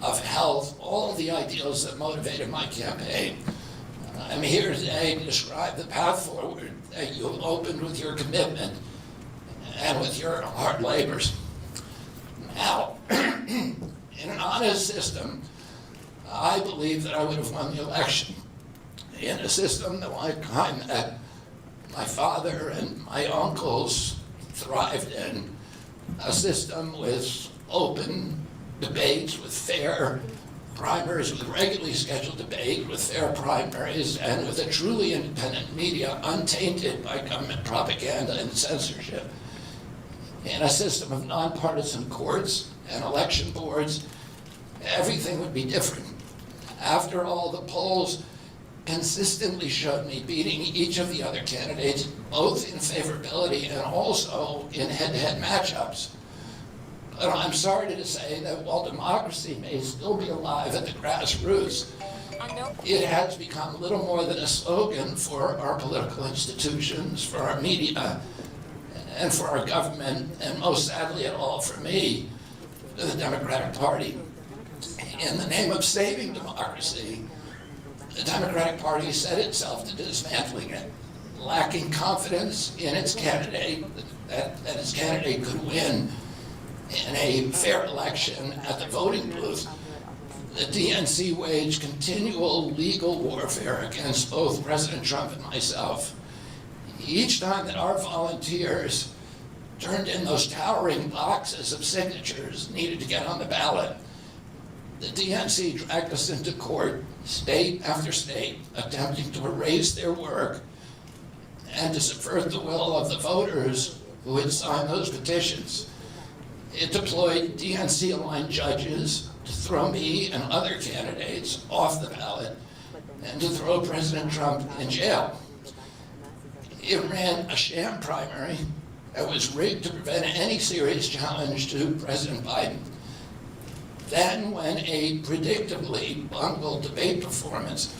of health, all of the ideals that motivated my campaign. I'm here today to describe the path forward that you opened with your commitment and with your hard labors. Now, in an honest system, I believe that I would have won the election. In a system the kind that my father and my uncles thrived in, a system with open debates, with fair primaries, with regularly scheduled debate, with fair primaries, and with a truly independent media untainted by government propaganda and censorship. In a system of nonpartisan courts and election boards, everything would be different. After all, the polls consistently showed me beating each of the other candidates, both in favorability and also in head-to-head matchups. But I'm sorry to say that while democracy may still be alive at the grassroots, it has become little more than a slogan for our political institutions, for our media, and for our government, and most sadly at all for me, the Democratic Party. In the name of saving democracy, the Democratic Party set itself to dismantling it, lacking confidence in its candidate, that its candidate could win in a fair election at the voting booth. The DNC waged continual legal warfare against both President Trump and myself. Each time that our volunteers turned in those towering boxes of signatures needed to get on the ballot, the DNC dragged us into court, state after state, attempting to erase their work and to subvert the will of the voters who had signed those petitions. It deployed DNC-aligned judges to throw me and other candidates off the ballot and to throw President Trump in jail. It ran a sham primary that was rigged to prevent any serious challenge to President Biden. Then, when a predictably bungled debate performance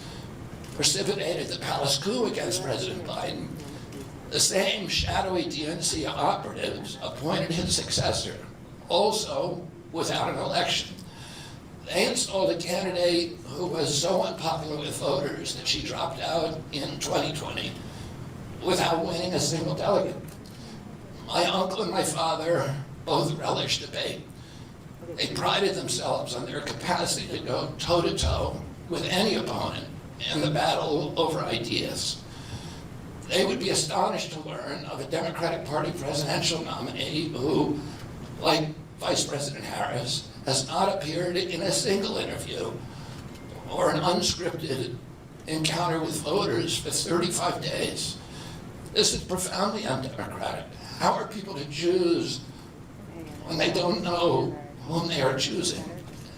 precipitated the palace coup against President Biden, the same shadowy DNC operatives appointed his successor, also without an election. They installed a candidate who was so unpopular with voters that she dropped out in 2020 without winning a single delegate. My uncle and my father both relished debate. They prided themselves on their capacity to go toe-to-toe with any opponent in the battle over ideas. They would be astonished to learn of a Democratic Party presidential nominee who, like Vice President Harris, has not appeared in a single interview or an unscripted encounter with voters for 35 days. This is profoundly undemocratic. How are people to choose when they don't know whom they are choosing?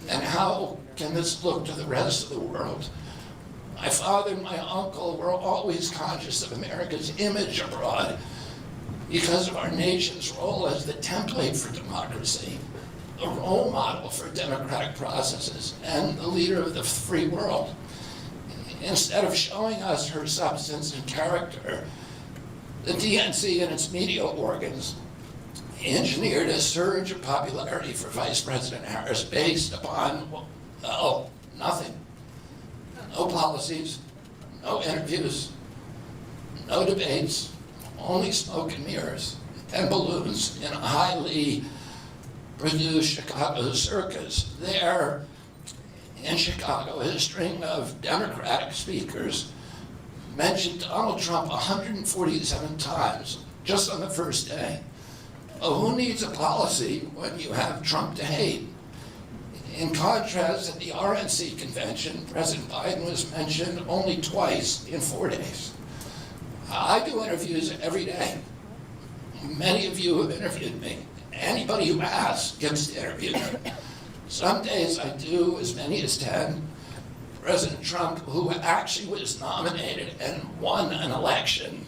And how can this look to the rest of the world? My father and my uncle were always conscious of America's image abroad because of our nation's role as the template for democracy, the role model for democratic processes, and the leader of the free world. Instead of showing us her substance and character, the DNC and its media organs engineered a surge of popularity for Vice President Harris based upon, well, nothing. No policies, no interviews, no debates, only smoke and mirrors and balloons in a highly produced Chicago circus. There in Chicago, a string of Democratic speakers mentioned Donald Trump 147 times just on the first day. Well, who needs a policy when you have Trump to hate? In contrast, at the RNC convention, President Biden was mentioned only twice in 4 days. I do interviews every day. Many of you have interviewed me. Anybody who asks gets to interview me. Some days I do as many as 10. President Trump, who actually was nominated and won an election,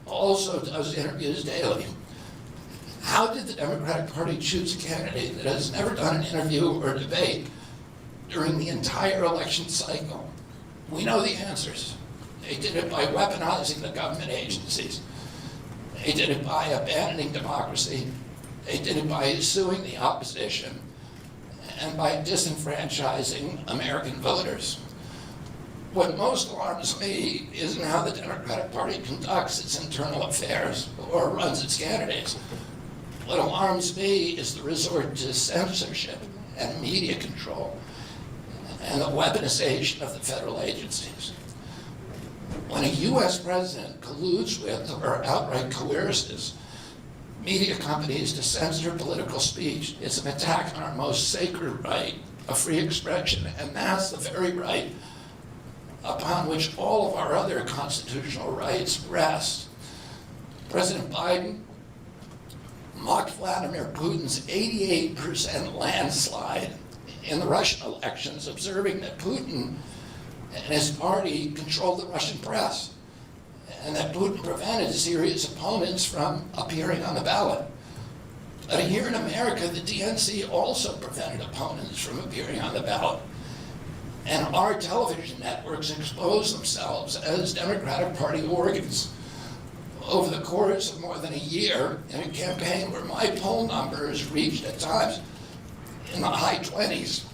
also does interviews daily. How did the Democratic Party choose a candidate that has never done an interview or a debate during the entire election cycle. We know the answers. They did it by weaponizing the government agencies. They did it by abandoning democracy. They did it by suing the opposition and by disenfranchising American voters. What most alarms me isn't how the Democratic Party conducts its internal affairs or runs its candidates. What alarms me is the resort to censorship and media control and the weaponization of the federal agencies. When a U.S. president colludes with or outright coerces media companies to censor political speech, it's an attack on our most sacred right of free expression, and that's the very right upon which all of our other constitutional rights rest. President Biden mocked Vladimir Putin's 88% landslide in the Russian elections, observing that Putin and his party controlled the Russian press, and that Putin prevented serious opponents from appearing on the ballot. But here in America, the DNC also prevented opponents from appearing on the ballot. And our television networks expose themselves as Democratic Party organs. Over the course of more than a year, in a campaign where my poll numbers reached at times in the high 20s,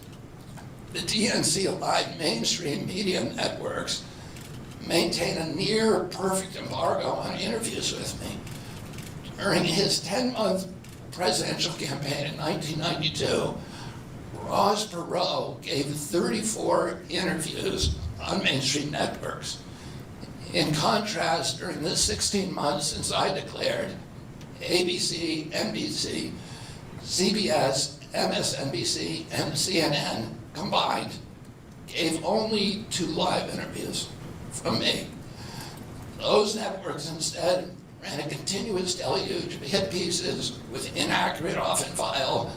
the DNC-aligned mainstream media networks maintain a near perfect embargo on interviews with me. During his 10-month presidential campaign in 1992, Ross Perot gave 34 interviews on mainstream networks. In contrast, during the 16 months since I declared, ABC, NBC, CBS, MSNBC, and CNN combined gave only 2 live interviews from me. Those networks instead ran a continuous deluge of hit pieces with inaccurate, often vile,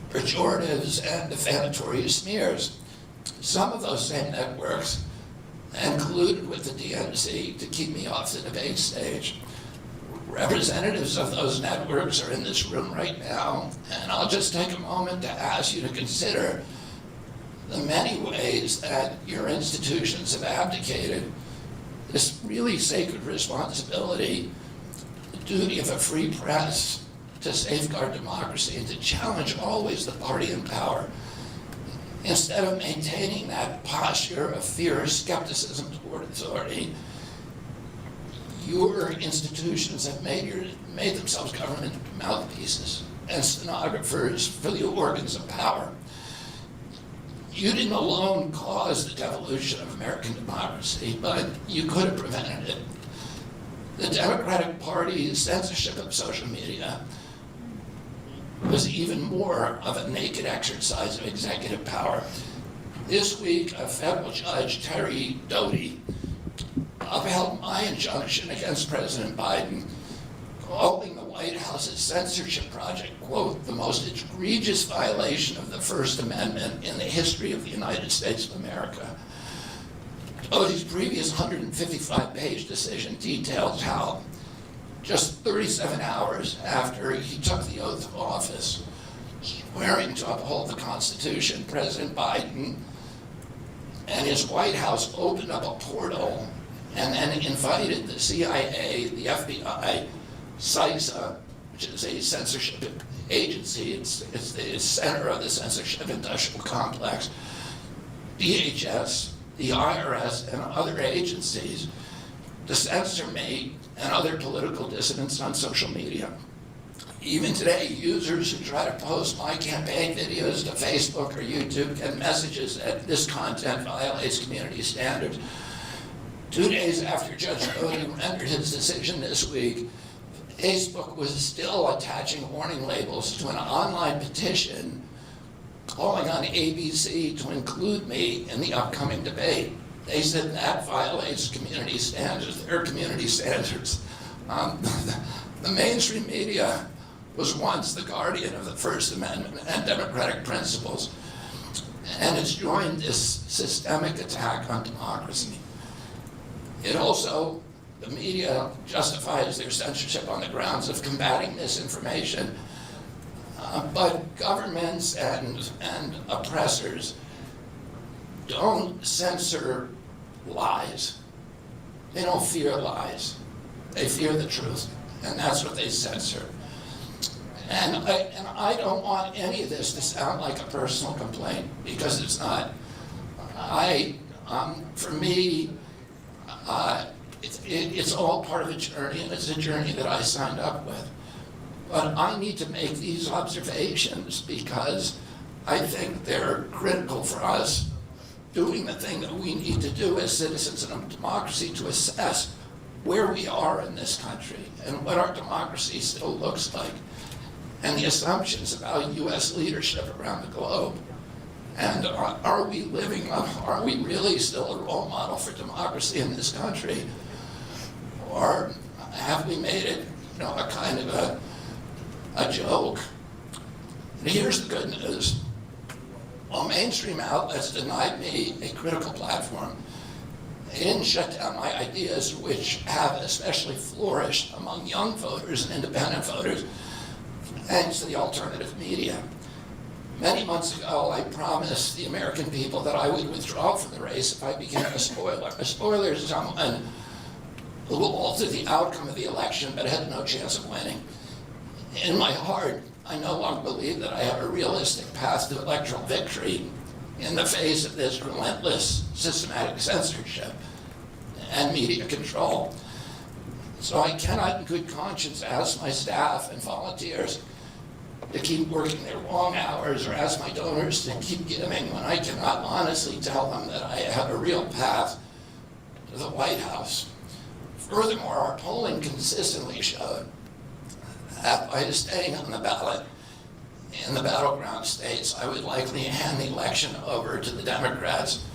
pejoratives and defamatory smears. Some of those same networks and colluded with the DNC to keep me off the debate stage. Representatives of those networks are in this room right now, and I'll just take a moment to ask you to consider the many ways that your institutions have abdicated this really sacred responsibility, the duty of a free press to safeguard democracy and to challenge always the party in power, instead of maintaining that posture of fear or skepticism toward authority. Your institutions have made themselves government mouthpieces and stenographers for the organs of power. You didn't alone cause the devolution of American democracy, but you could have prevented it. The Democratic Party's censorship of social media was even more of a naked exercise of executive power. This week, a federal judge, Terry Doty, upheld my injunction against President Biden, calling the White House's censorship project, quote, the most egregious violation of the First Amendment in the history of the United States of America. Doty's previous 155-page decision details how, just 37 hours after he took the oath of office, swearing to uphold the Constitution, President Biden and his White House opened up a portal and then invited the CIA, the FBI, CISA, which is a censorship agency, it's the center of the censorship industrial complex, DHS, the IRS, and other agencies to censor me and other political dissidents on social media. Even today, users who try to post my campaign videos to Facebook or YouTube get messages that this content violates community standards. 2 days after Judge Doty rendered his decision this week, Facebook was still attaching warning labels to an online petition calling on ABC to include me in the upcoming debate. They said that violates community standards, their community standards. The mainstream media was once the guardian of the First Amendment and democratic principles, and it's joined this systemic attack on democracy. It also, the media justifies their censorship on the grounds of combating misinformation, but governments and oppressors don't censor lies. They don't fear lies. They fear the truth, and that's what they censor. And I don't want any of this to sound like a personal complaint, because it's not. For me, it's all part of a journey, and it's a journey that I signed up with. But I need to make these observations because I think they're critical for us doing the thing that we need to do as citizens in a democracy to assess where we are in this country and what our democracy still looks like, and the assumptions about U.S. leadership around the globe. And are we really still a role model for democracy in this country? Or have we made it, a kind of a joke? And here's the good news. While mainstream outlets denied me a critical platform, they didn't shut down my ideas, which have especially flourished among young voters and independent voters, thanks to the alternative media. Many months ago, I promised the American people that I would withdraw from the race if I became a spoiler. A spoiler is someone who will alter the outcome of the election but had no chance of winning. In my heart, I no longer believe that I have a realistic path to electoral victory in the face of this relentless, systematic censorship and media control. So I cannot in good conscience ask my staff and volunteers to keep working their long hours or ask my donors to keep giving when I cannot honestly tell them that I have a real path to the White House. Furthermore, our polling consistently showed that by staying on the ballot in the battleground states, I would likely hand the election over to the Democrats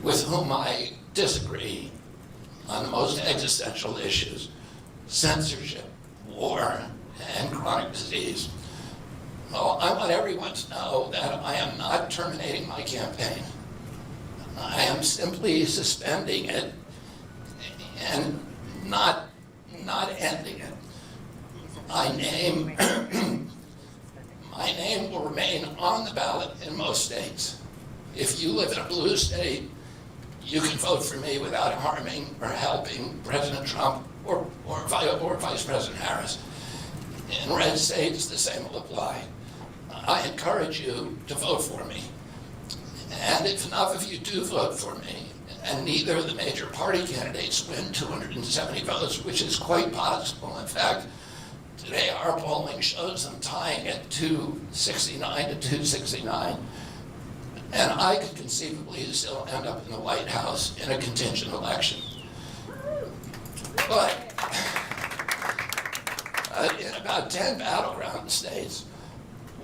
with whom I disagree on the most existential issues: censorship, war, and chronic disease. Well, I want everyone to know that I am not terminating my campaign. I am simply suspending it and not ending it. My name will remain on the ballot in most states. If you live in a blue state, you can vote for me without harming or helping President Trump or Vice President Harris. In red states, the same will apply. I encourage you to vote for me. And if enough of you do vote for me, and neither of the major party candidates win 270 votes, which is quite possible. In fact, today our polling shows them tying at 269 to 269. And I could conceivably still end up in the White House in a contingent election. But in about 10 battleground states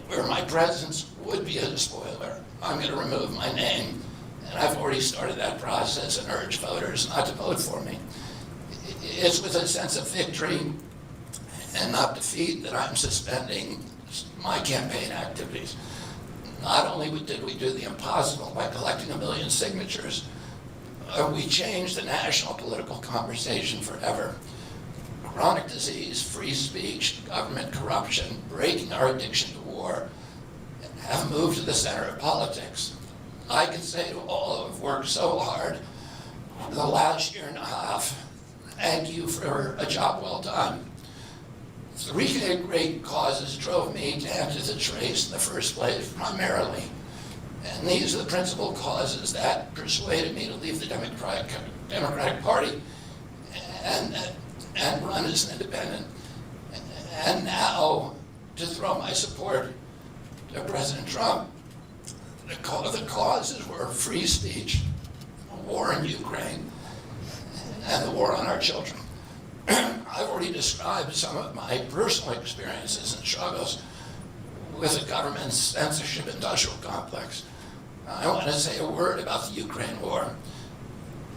where my presence would be a spoiler, I'm going to remove my name. And I've already started that process and urge voters not to vote for me. It's with a sense of victory and not defeat that I'm suspending my campaign activities. Not only did we do the impossible by collecting 1 million signatures, we changed the national political conversation forever. Chronic disease, free speech, government corruption, breaking our addiction to war, have moved to the center of politics. I can say to all who have worked so hard for the last year and a half, thank you for a job well done. 3 great causes drove me to enter this race in the first place, primarily. And these are the principal causes that persuaded me to leave the Democratic Party and run as an independent. And now to throw my support to President Trump. The causes were free speech, the war in Ukraine, and the war on our children. I've already described some of my personal experiences and struggles with the government's censorship industrial complex. I want to say a word about the Ukraine war.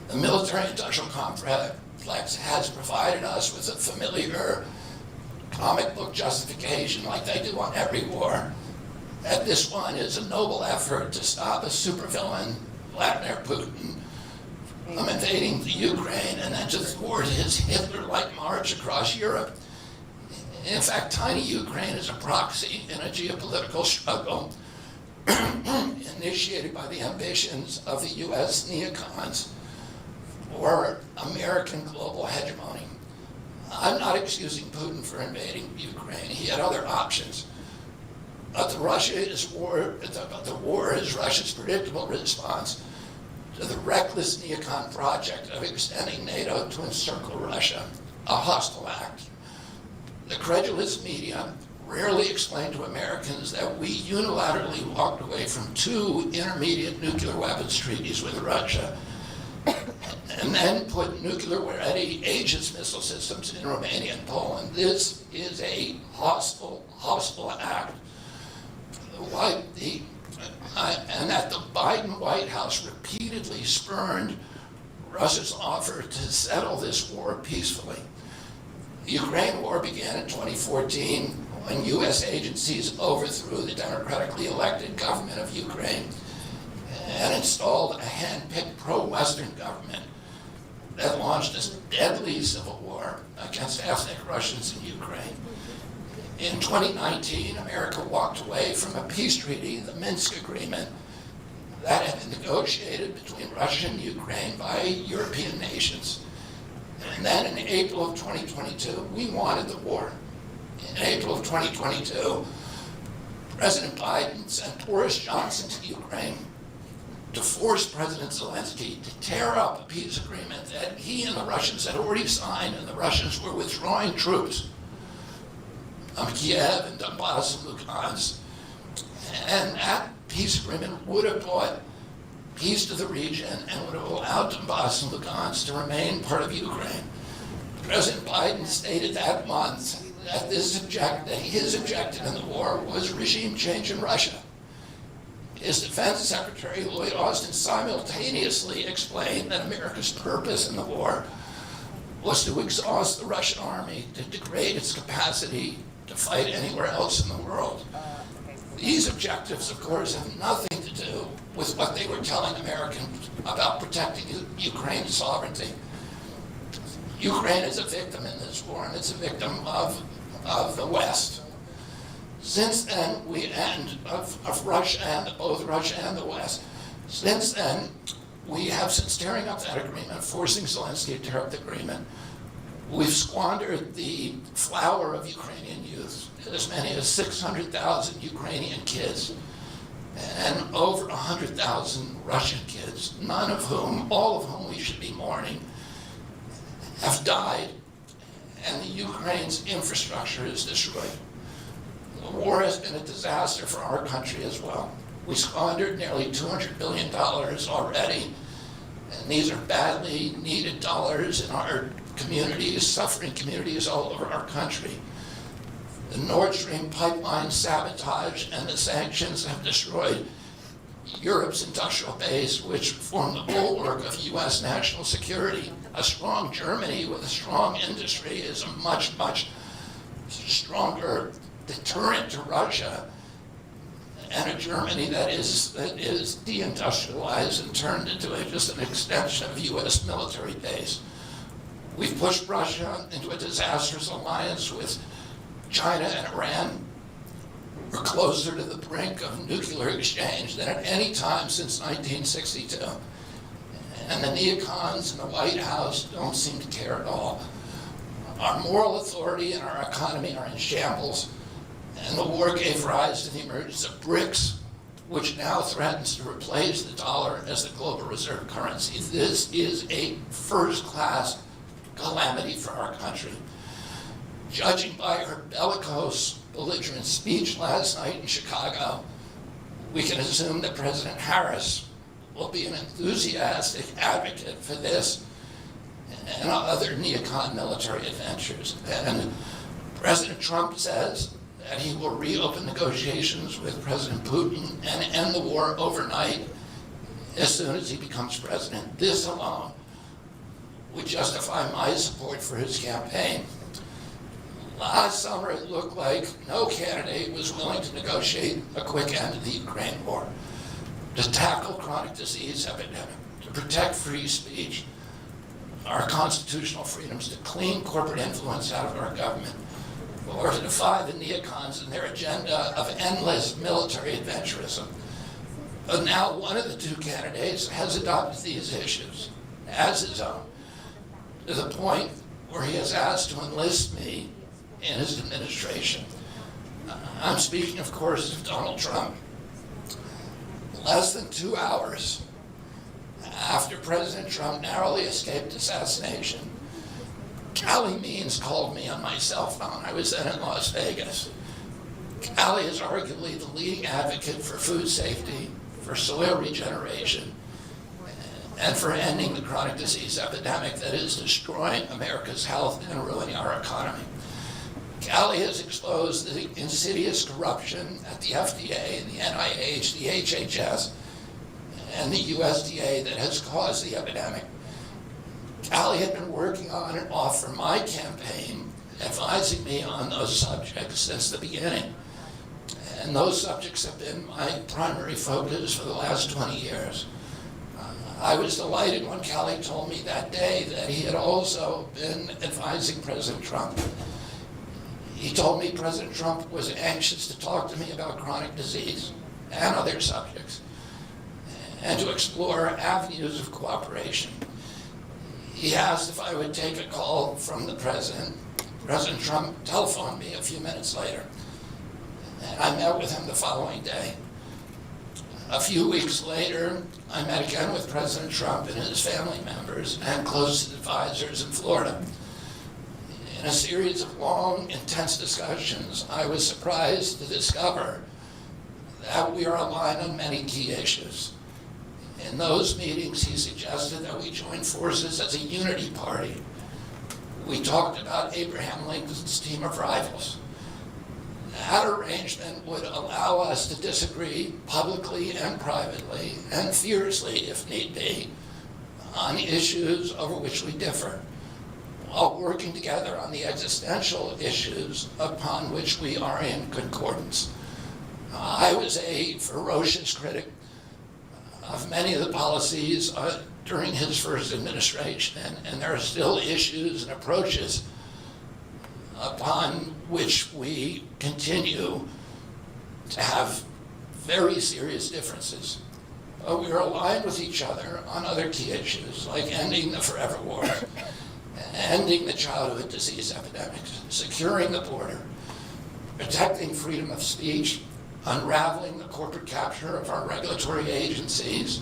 The military industrial complex has provided us with a familiar comic book justification, like they do on every war, that this one is a noble effort to stop a supervillain, Vladimir Putin, from invading the Ukraine and then to thwart his Hitler-like march across Europe. In fact, tiny Ukraine is a proxy in a geopolitical struggle initiated by the ambitions of the U.S. neocons for American global hegemony. I'm not excusing Putin for invading Ukraine. He had other options. But the war is Russia's predictable response to the reckless neocon project of extending NATO to encircle Russia, a hostile act. The credulous media rarely explain to Americans that we unilaterally walked away from 2 intermediate nuclear weapons treaties with Russia and then put nuclear-ready Aegis missile systems in Romania and Poland. This is a hostile act. And that the Biden White House repeatedly spurned Russia's offer to settle this war peacefully. The Ukraine war began in 2014 when U.S. agencies overthrew the democratically elected government of Ukraine and installed a hand-picked pro-Western government that launched a deadly civil war against ethnic Russians in Ukraine. In 2019, America walked away from a peace treaty, the Minsk Agreement, that had been negotiated between Russia and Ukraine by European nations. And then in April of 2022, we wanted the war. In April of 2022, President Biden sent Boris Johnson to Ukraine to force President Zelensky to tear up a peace agreement that he and the Russians had already signed, and the Russians were withdrawing troops from Kiev and Donbass and Lugansk. And that peace agreement would have brought peace to the region and would have allowed Donbass and Lugansk to remain part of Ukraine. President Biden stated that month that his objective in the war was regime change in Russia. His Defense Secretary, Lloyd Austin, simultaneously explained that America's purpose in the war was to exhaust the Russian army, to degrade its capacity to fight anywhere else in the world. These objectives, of course, have nothing to do with what they were telling Americans about protecting Ukraine's sovereignty. Ukraine is a victim in this war, and it's a victim of the West. Since then, of Russia and both Russia and the West. Since then, we have, since tearing up that agreement, forcing Zelensky to tear up the agreement, we've squandered the flower of Ukrainian youth, as many as 600,000 Ukrainian kids, and over 100,000 Russian kids, all of whom we should be mourning, have died, and the Ukraine's infrastructure is destroyed. The war has been a disaster for our country as well. We squandered nearly $200 billion already, and these are badly needed dollars in our communities, suffering communities all over our country. The Nord Stream pipeline sabotage and the sanctions have destroyed Europe's industrial base, which formed the bulwark of U.S. national security. A strong Germany with a strong industry is a much, much stronger deterrent to Russia, and a Germany that is deindustrialized and turned into just an extension of U.S. military base. We've pushed Russia into a disastrous alliance with China and Iran. We're closer to the brink of nuclear exchange than at any time since 1962. And the neocons in the White House don't seem to care at all. Our moral authority and our economy are in shambles, and the war gave rise to the emergence of BRICS, which now threatens to replace the dollar as the global reserve currency. This is a first-class calamity for our country. Judging by her bellicose, belligerent speech last night in Chicago, we can assume that President Harris will be an enthusiastic advocate for this and other neocon military adventures. And President Trump says that he will reopen negotiations with President Putin and end the war overnight as soon as he becomes president. This alone would justify my support for his campaign. Last summer, it looked like no candidate was willing to negotiate a quick end to the Ukraine war, to tackle chronic disease epidemic, to protect free speech, our constitutional freedoms, to clean corporate influence out of our government, or to defy the neocons and their agenda of endless military adventurism. But now one of the two candidates has adopted these issues as his own, to the point where he has asked to enlist me in his administration. I'm speaking, of course, of Donald Trump. Less than 2 hours after President Trump narrowly escaped assassination, Callie Means called me on my cell phone. I was then in Las Vegas. Callie is arguably the leading advocate for food safety, for soil regeneration, and for ending the chronic disease epidemic that is destroying America's health and ruining our economy. Callie has exposed the insidious corruption at the FDA, the NIH, the HHS, and the USDA that has caused the epidemic. Callie had been working on and off for my campaign, advising me on those subjects since the beginning. And those subjects have been my primary focus for the last 20 years. I was delighted when Callie told me that day that he had also been advising President Trump. He told me President Trump was anxious to talk to me about chronic disease and other subjects, and to explore avenues of cooperation. He asked if I would take a call from the president. President Trump telephoned me a few minutes later, and I met with him the following day. A few weeks later, I met again with President Trump and his family members and close advisors in Florida. In a series of long, intense discussions, I was surprised to discover that we are aligned on many key issues. In those meetings, he suggested that we join forces as a unity party. We talked about Abraham Lincoln's team of rivals. That arrangement would allow us to disagree publicly and privately, and fiercely if need be, on issues over which we differ, while working together on the existential issues upon which we are in concordance. I was a ferocious critic of many of the policies during his first administration, and there are still issues and approaches upon which we continue to have very serious differences. We are aligned with each other on other key issues, like ending the forever war, ending the childhood disease epidemics, securing the border, protecting freedom of speech, unraveling the corporate capture of our regulatory agencies,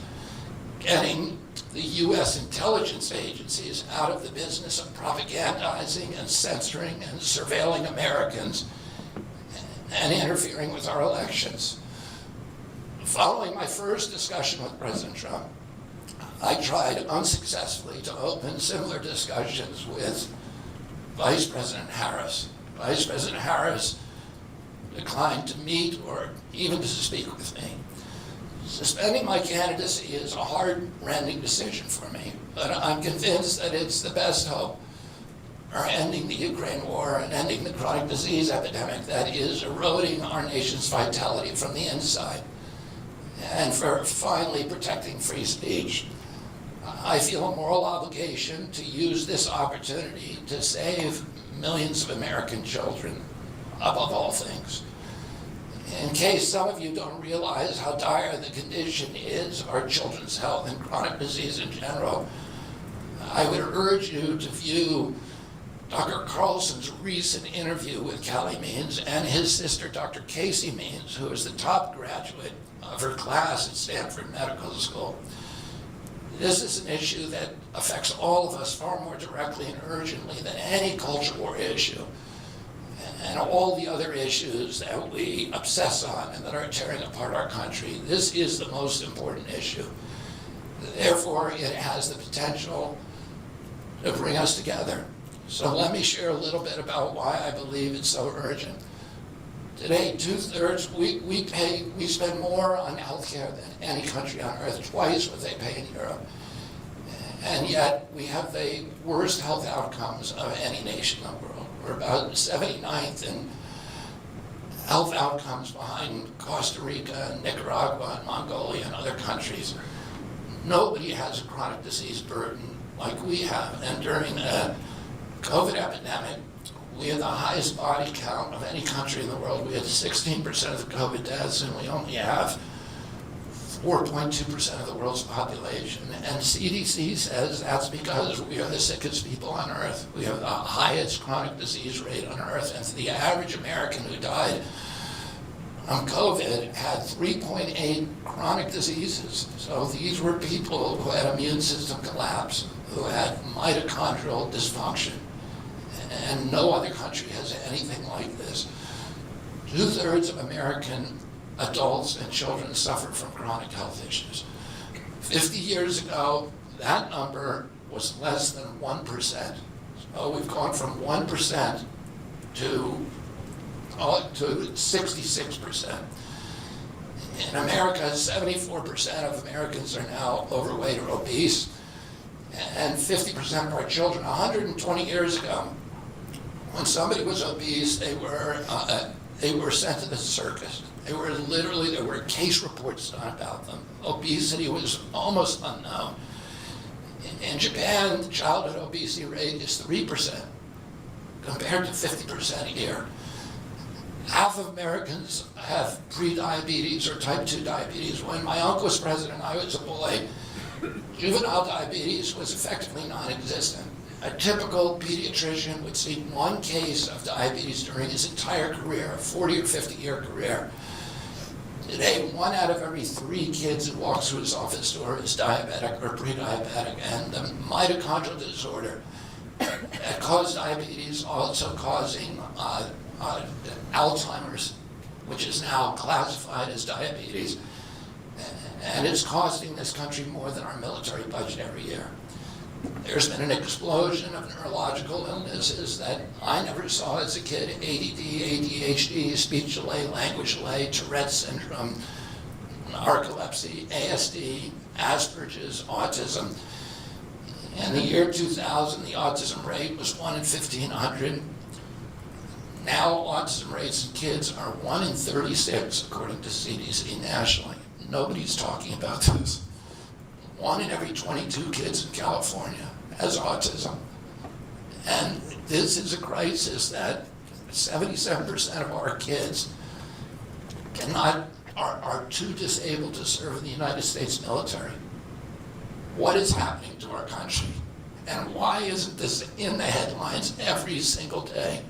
getting the U.S. intelligence agencies out of the business of propagandizing and censoring and surveilling Americans and interfering with our elections. Following my first discussion with President Trump, I tried unsuccessfully to open similar discussions with Vice President Harris. Vice President Harris declined to meet or even to speak with me. Suspending my candidacy is a heart-rending decision for me, but I'm convinced that it's the best hope for ending the Ukraine war and ending the chronic disease epidemic that is eroding our nation's vitality from the inside, and for finally protecting free speech. I feel a moral obligation to use this opportunity to save millions of American children above all things. In case some of you don't realize how dire the condition is, our children's health and chronic disease in general, I would urge you to view Dr. Carlson's recent interview with Callie Means and his sister, Dr. Casey Means, who is the top graduate of her class at Stanford Medical School. This is an issue that affects all of us far more directly and urgently than any culture war issue, and all the other issues that we obsess on and that are tearing apart our country. This is the most important issue. Therefore, it has the potential to bring us together. So let me share a little bit about why I believe it's so urgent. Today, 2/3, we spend more on healthcare than any country on earth, twice what they pay in Europe. And yet, we have the worst health outcomes of any nation in the world. We're about 79th in health outcomes behind Costa Rica, Nicaragua, and Mongolia, and other countries. Nobody has a chronic disease burden like we have. And during the COVID epidemic, we had the highest body count of any country in the world. We had 16% of the COVID deaths, and we only have 4.2% of the world's population. And CDC says that's because we are the sickest people on earth. We have the highest chronic disease rate on earth. And the average American who died from COVID had 3.8 chronic diseases. So these were people who had immune system collapse, who had mitochondrial dysfunction. And no other country has anything like this. 2/3 of American adults and children suffer from chronic health issues. 50 years ago, that number was less than 1%. So we've gone from 1% to 66%. In America, 74% of Americans are now overweight or obese, and 50% of our children. 120 years ago, when somebody was obese, they were sent to the circus. There were case reports done about them. Obesity was almost unknown. In Japan, the childhood obesity rate is 3%, compared to 50% here. Half of Americans have pre-diabetes or type 2 diabetes. When my uncle was president, I was a boy, juvenile diabetes was effectively non-existent. A typical pediatrician would see one case of diabetes during his entire career, a 40 or 50-year career. Today, 1 out of every 3 kids who walks through his office door is diabetic or pre-diabetic, and the mitochondrial disorder that caused diabetes also causing Alzheimer's, which is now classified as diabetes, and it's costing this country more than our military budget every year. There's been an explosion of neurological illnesses that I never saw as a kid: ADD, ADHD, speech delay, language delay, Tourette's syndrome, narcolepsy, ASD, Asperger's, autism. In the year 2000, the autism rate was 1 in 1,500. Now autism rates in kids are 1 in 36, according to CDC nationally. Nobody's talking about this. 1 in every 22 kids in California has autism. And this is a crisis that 77% of our kids are too disabled to serve in the United States military. What is happening to our country? And why isn't this in the headlines every single day?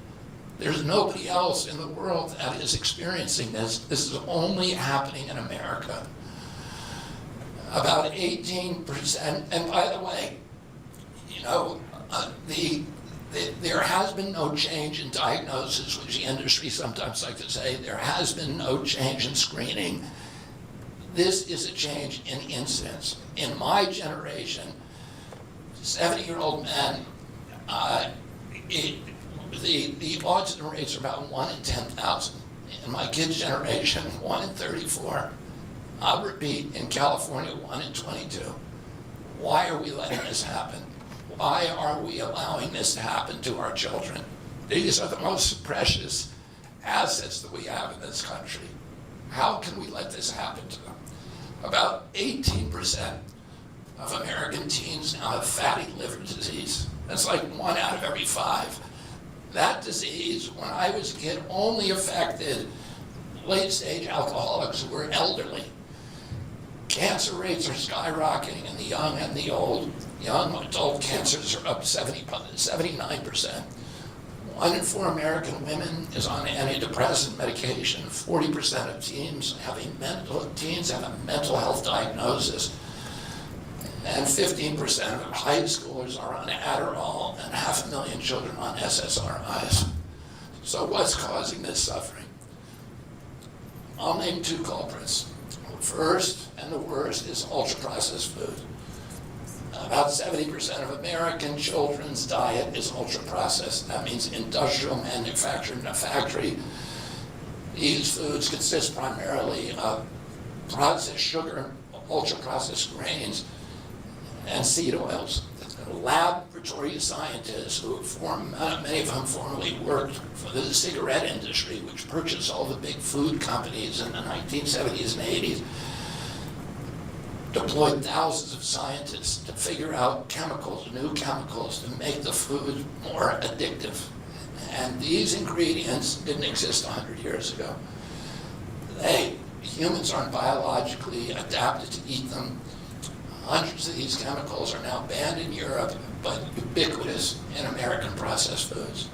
There's nobody else in the world that is experiencing this. This is only happening in America. About 18%, and by the way, there has been no change in diagnosis, which the industry sometimes like to say. There has been no change in screening. This is a change in incidence. In my generation, 70-year-old men, the autism rates are about 1 in 10,000. In my kids' generation, 1 in 34. I'll repeat, in California, 1 in 22. Why are we letting this happen? Why are we allowing this to happen to our children? These are the most precious assets that we have in this country. How can we let this happen to them? About 18% of American teens now have fatty liver disease. That's like 1 out of every 5. That disease, when I was a kid, only affected late-stage alcoholics who were elderly. Cancer rates are skyrocketing in the young and the old. Young adult cancers are up 79%. 1 in 4 American women is on antidepressant medication. 40% of teens have a mental health diagnosis. And 15% of high schoolers are on Adderall, and 500,000 children on SSRIs. So what's causing this suffering? I'll name 2 culprits. First and the worst is ultra-processed food. About 70% of American children's diet is ultra-processed. That means industrial manufactured in a factory. These foods consist primarily of processed sugar, ultra-processed grains, and seed oils. Laboratory scientists who many of them formerly worked for the cigarette industry, which purchased all the big food companies in the 1970s and 80s, deployed thousands of scientists to figure out new chemicals to make the food more addictive. And these ingredients didn't exist 100 years ago. Humans aren't biologically adapted to eat them. Hundreds of these chemicals are now banned in Europe, but ubiquitous in American processed foods.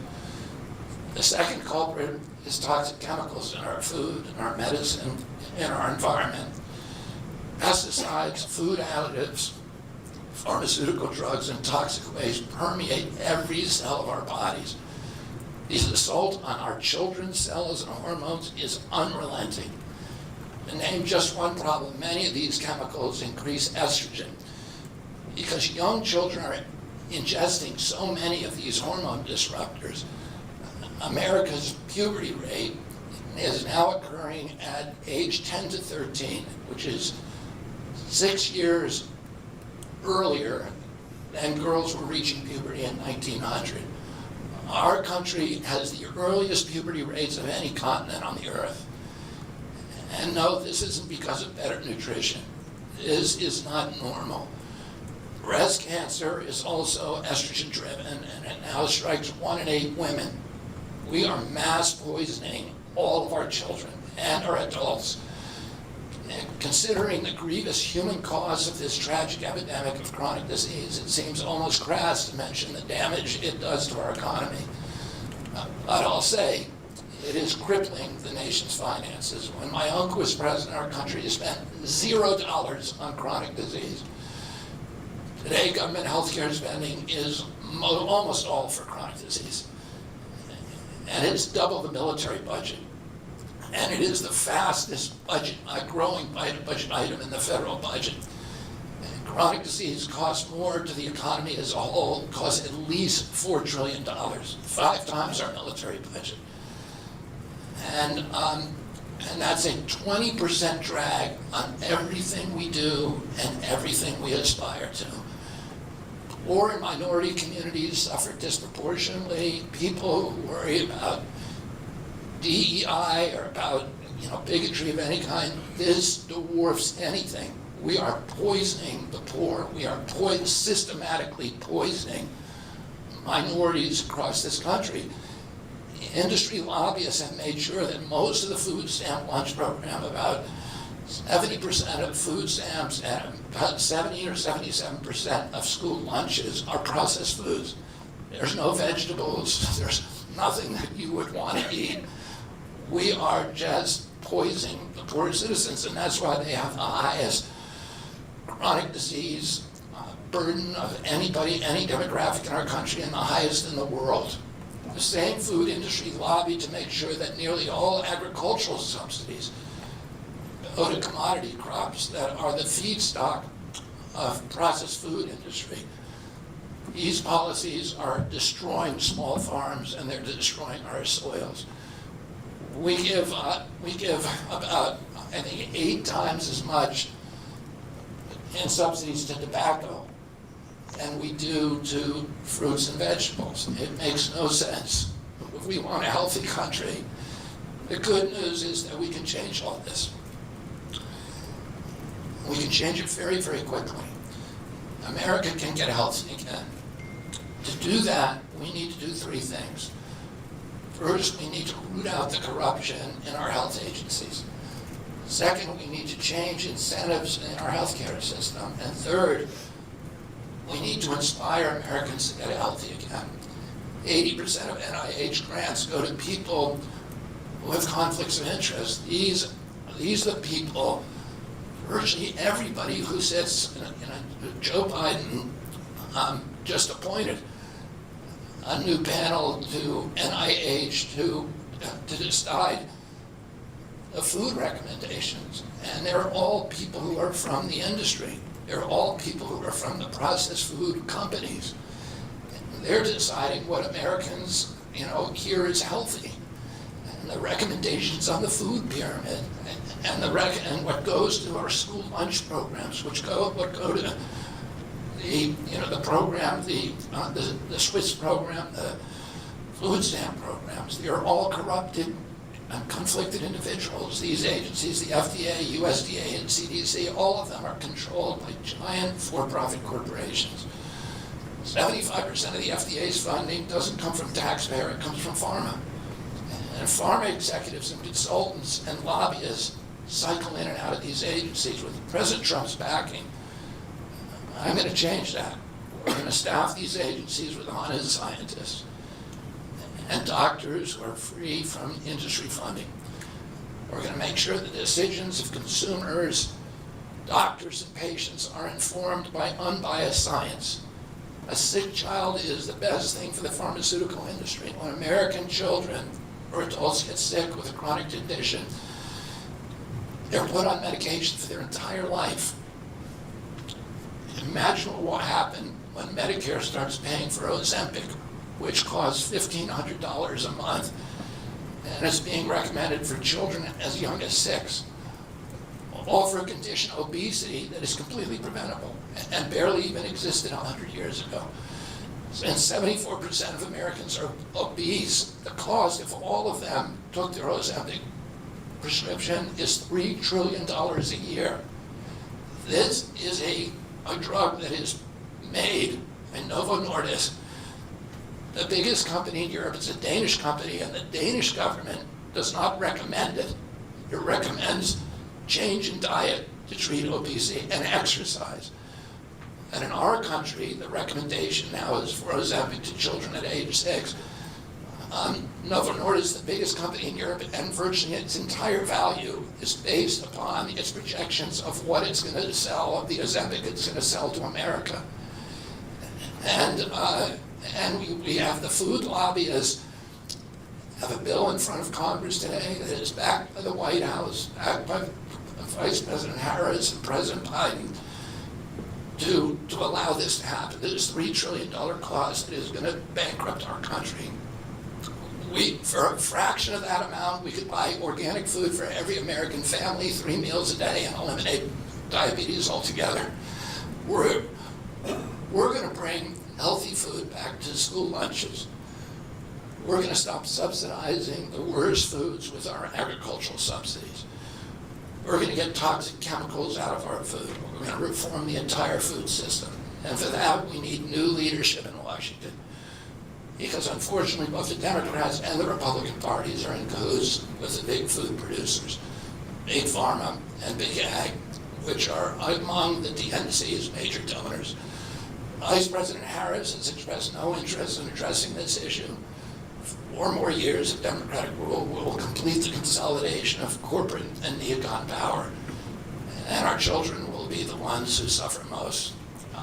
The second culprit is toxic chemicals in our food, in our medicine, in our environment. Pesticides, food additives, pharmaceutical drugs, and toxic waste permeate every cell of our bodies. The assault on our children's cells and hormones is unrelenting. To name just one problem, many of these chemicals increase estrogen. Because young children are ingesting so many of these hormone disruptors, America's puberty rate is now occurring at age 10 to 13, which is 6 years earlier than girls were reaching puberty in 1900. Our country has the earliest puberty rates of any continent on the earth. And no, this isn't because of better nutrition. This is not normal. Breast cancer is also estrogen driven, and it now strikes 1 in 8 women. We are mass poisoning all of our children and our adults. And considering the grievous human cause of this tragic epidemic of chronic disease, it seems almost crass to mention the damage it does to our economy. But I'll say, it is crippling the nation's finances. When my uncle was president, our country spent $0 on chronic disease. Today, government healthcare spending is almost all for chronic disease. And it's double the military budget. And it is the fastest growing budget item in the federal budget. And chronic disease costs more to the economy as a whole, costs at least $4 trillion, 5 times our military budget. And that's a 20% drag on everything we do and everything we aspire to. Poor and minority communities suffer disproportionately. People who worry about DEI or about bigotry of any kind, this dwarfs anything. We are poisoning the poor. We are systematically poisoning minorities across this country. Industry lobbyists have made sure that most of the food stamp lunch program, about 70% of food stamps and about 70 or 77% of school lunches are processed foods. There's no vegetables, there's nothing that you would want to eat. We are just poisoning the poor citizens, and that's why they have the highest chronic disease burden of anybody, any demographic in our country, and the highest in the world. The same food industry lobbied to make sure that nearly all agricultural subsidies go to commodity crops that are the feedstock of processed food industry. These policies are destroying small farms, and they're destroying our soils. We give about, I think, 8 times as much in subsidies to tobacco than we do to fruits and vegetables. It makes no sense. If we want a healthy country, the good news is that we can change all this. We can change it very, very quickly. America can get healthy again. To do that, we need to do 3 things. First, we need to root out the corruption in our health agencies. Second, we need to change incentives in our healthcare system. And third, we need to inspire Americans to get healthy again. 80% of NIH grants go to people who have conflicts of interest. These are the people, virtually everybody who sits, Joe Biden just appointed a new panel to NIH to decide the food recommendations. And they're all people who are from the industry. They're all people who are from the processed food companies. They're deciding what Americans, here is healthy. And the recommendations on the food pyramid, and what goes to our school lunch programs, what go to the program, the Swiss program, the food stamp programs. They are all corrupted and conflicted individuals. These agencies, the FDA, USDA, and CDC, all of them are controlled by giant for-profit corporations. 75% of the FDA's funding doesn't come from taxpayer, it comes from pharma. And pharma executives and consultants and lobbyists cycle in and out of these agencies with President Trump's backing. I'm going to change that. We're going to staff these agencies with honest scientists and doctors who are free from industry funding. We're going to make sure the decisions of consumers, doctors, and patients are informed by unbiased science. A sick child is the best thing for the pharmaceutical industry. When American children or adults get sick with a chronic condition, they're put on medication for their entire life. Imagine what will happen when Medicare starts paying for Ozempic, which costs $1,500 a month, and is being recommended for children as young as 6. All for a condition, obesity, that is completely preventable and barely even existed 100 years ago. And 74% of Americans are obese. The cost, if all of them took their Ozempic prescription, is $3 trillion a year. This is a drug that is made by Novo Nordisk, the biggest company in Europe. It's a Danish company, and the Danish government does not recommend it. It recommends change in diet to treat obesity and exercise. And in our country, the recommendation now is for Ozempic to children at age 6. Novo Nordisk, the biggest company in Europe, and virtually its entire value is based upon its projections of what it's going to sell, of the Ozempic it's going to sell to America. And we have the food lobbyists have a bill in front of Congress today that is backed by the White House, backed by Vice President Harris and President Biden, to allow this to happen. This $3 trillion cost that is going to bankrupt our country. For a fraction of that amount, we could buy organic food for every American family, 3 meals a day, and eliminate diabetes altogether. We're going to bring healthy food back to school lunches. We're going to stop subsidizing the worst foods with our agricultural subsidies. We're going to get toxic chemicals out of our food. We're going to reform the entire food system. And for that, we need new leadership in Washington. Because unfortunately, both the Democrats and the Republican parties are in cahoots with the big food producers, Big Pharma and Big Ag, which are among the DNC's major donors. Vice President Harris has expressed no interest in addressing this issue. 4 more years of Democratic rule will complete the consolidation of corporate and neocon power, and our children will be the ones who suffer most.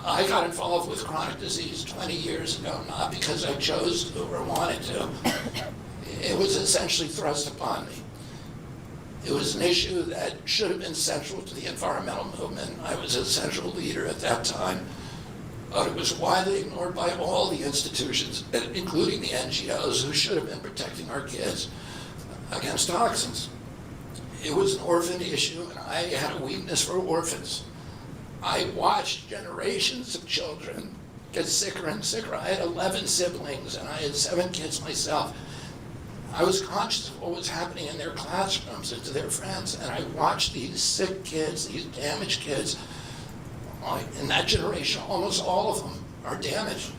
I got involved with chronic disease 20 years ago, not because I chose to or wanted to. It was essentially thrust upon me. It was an issue that should have been central to the environmental movement. I was a central leader at that time, but it was widely ignored by all the institutions, including the NGOs, who should have been protecting our kids against toxins. It was an orphan issue, and I had a weakness for orphans. I watched generations of children get sicker and sicker. I had 11 siblings, and I had 7 kids myself. I was conscious of what was happening in their classrooms and to their friends, and I watched these sick kids, these damaged kids. In that generation, almost all of them are damaged.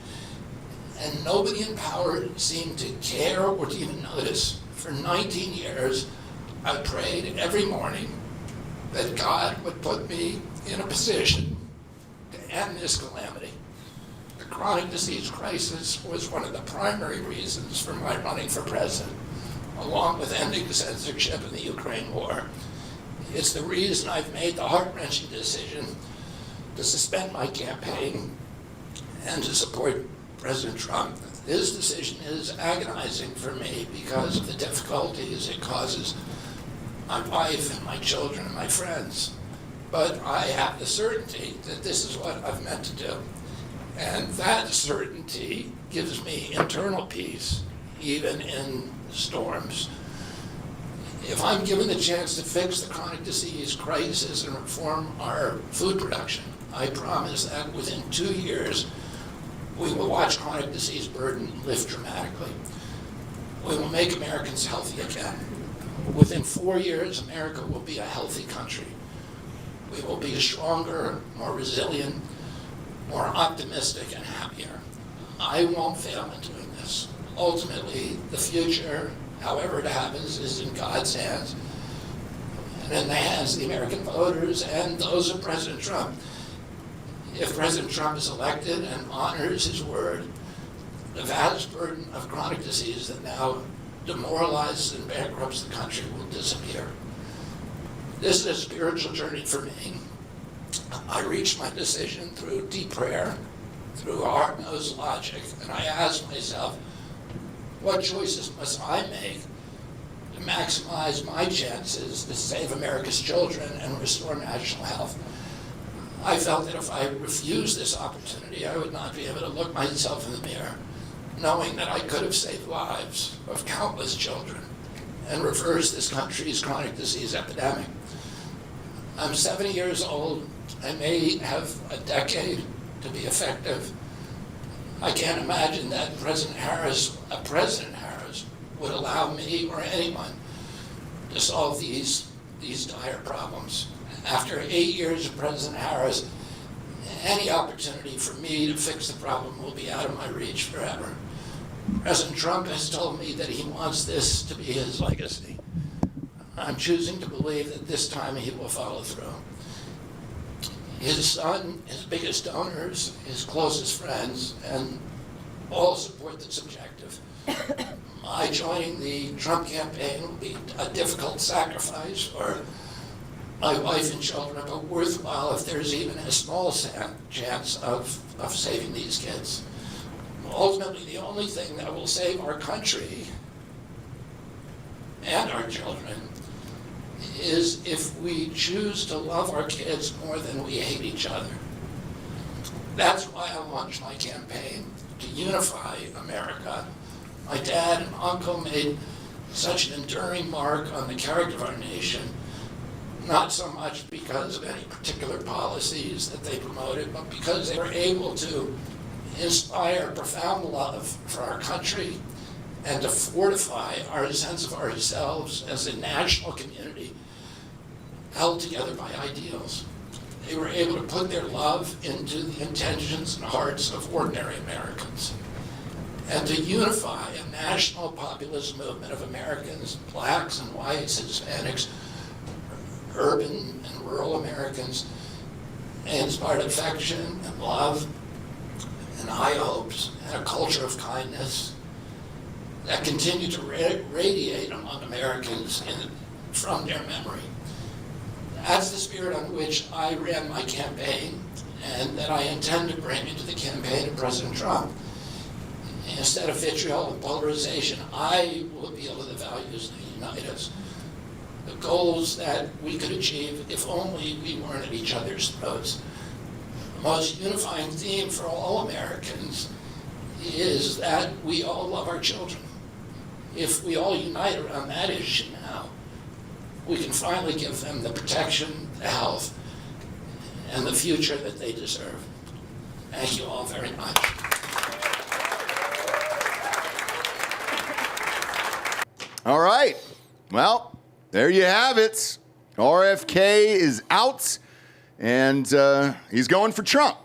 And nobody in power seemed to care or to even notice. For 19 years, I prayed every morning that God would put me in a position to end this calamity. The chronic disease crisis was one of the primary reasons for my running for president, along with ending the censorship in the Ukraine war. It's the reason I've made the heart-wrenching decision to suspend my campaign and to support President Trump. This decision is agonizing for me because of the difficulties it causes my wife and my children and my friends. But I have the certainty that this is what I've meant to do. And that certainty gives me internal peace, even in storms. If I'm given the chance to fix the chronic disease crisis and reform our food production, I promise that within 2 years, we will watch chronic disease burden lift dramatically. We will make Americans healthy again. Within 4 years, America will be a healthy country. We will be stronger, more resilient, more optimistic, and happier. I won't fail in doing this. Ultimately, the future, however it happens, is in God's hands. and in the hands of the American voters and those of President Trump. If President Trump is elected and honors his word, the vast burden of chronic disease that now demoralizes and bankrupts the country will disappear. This is a spiritual journey for me. I reached my decision through deep prayer, through hard-nosed logic, and I asked myself, what choices must I make to maximize my chances to save America's children and restore national health? I felt that if I refused this opportunity, I would not be able to look myself in the mirror, knowing that I could have saved lives of countless children and reversed this country's chronic disease epidemic. I'm 70 years old. I may have a decade to be effective. I can't imagine that President Harris would allow me or anyone to solve these dire problems. After 8 years of President Harris, any opportunity for me to fix the problem will be out of my reach forever. President Trump has told me that he wants this to be his legacy. I'm choosing to believe that this time he will follow through. His son, his biggest donors, his closest friends, and all support this objective. My joining the Trump campaign will be a difficult sacrifice for my wife and children, but worthwhile if there's even a small chance of saving these kids. Ultimately, the only thing that will save our country and our children is if we choose to love our kids more than we hate each other. That's why I launched my campaign, to unify America. My dad and uncle made such an enduring mark on the character of our nation, not so much because of any particular policies that they promoted, but because they were able to inspire profound love for our country and to fortify our sense of ourselves as a national community held together by ideals. They were able to put their love into the intentions and hearts of ordinary Americans and to unify a national populist movement of Americans, blacks and whites, Hispanics, urban and rural Americans, and inspired affection and love and high hopes and a culture of kindness that continue to radiate among Americans from their memory. That's the spirit on which I ran my campaign and that I intend to bring into the campaign of President Trump. Instead of vitriol and polarization, I will appeal to the values that unite us, the goals that we could achieve if only we weren't at each other's throats. The most unifying theme for all Americans is that we all love our children. If we all unite around that issue now, we can finally give them the protection, the health, and the future that they deserve. Thank you all very much. All right. Well, there you have it. RFK is out, and he's going for Trump.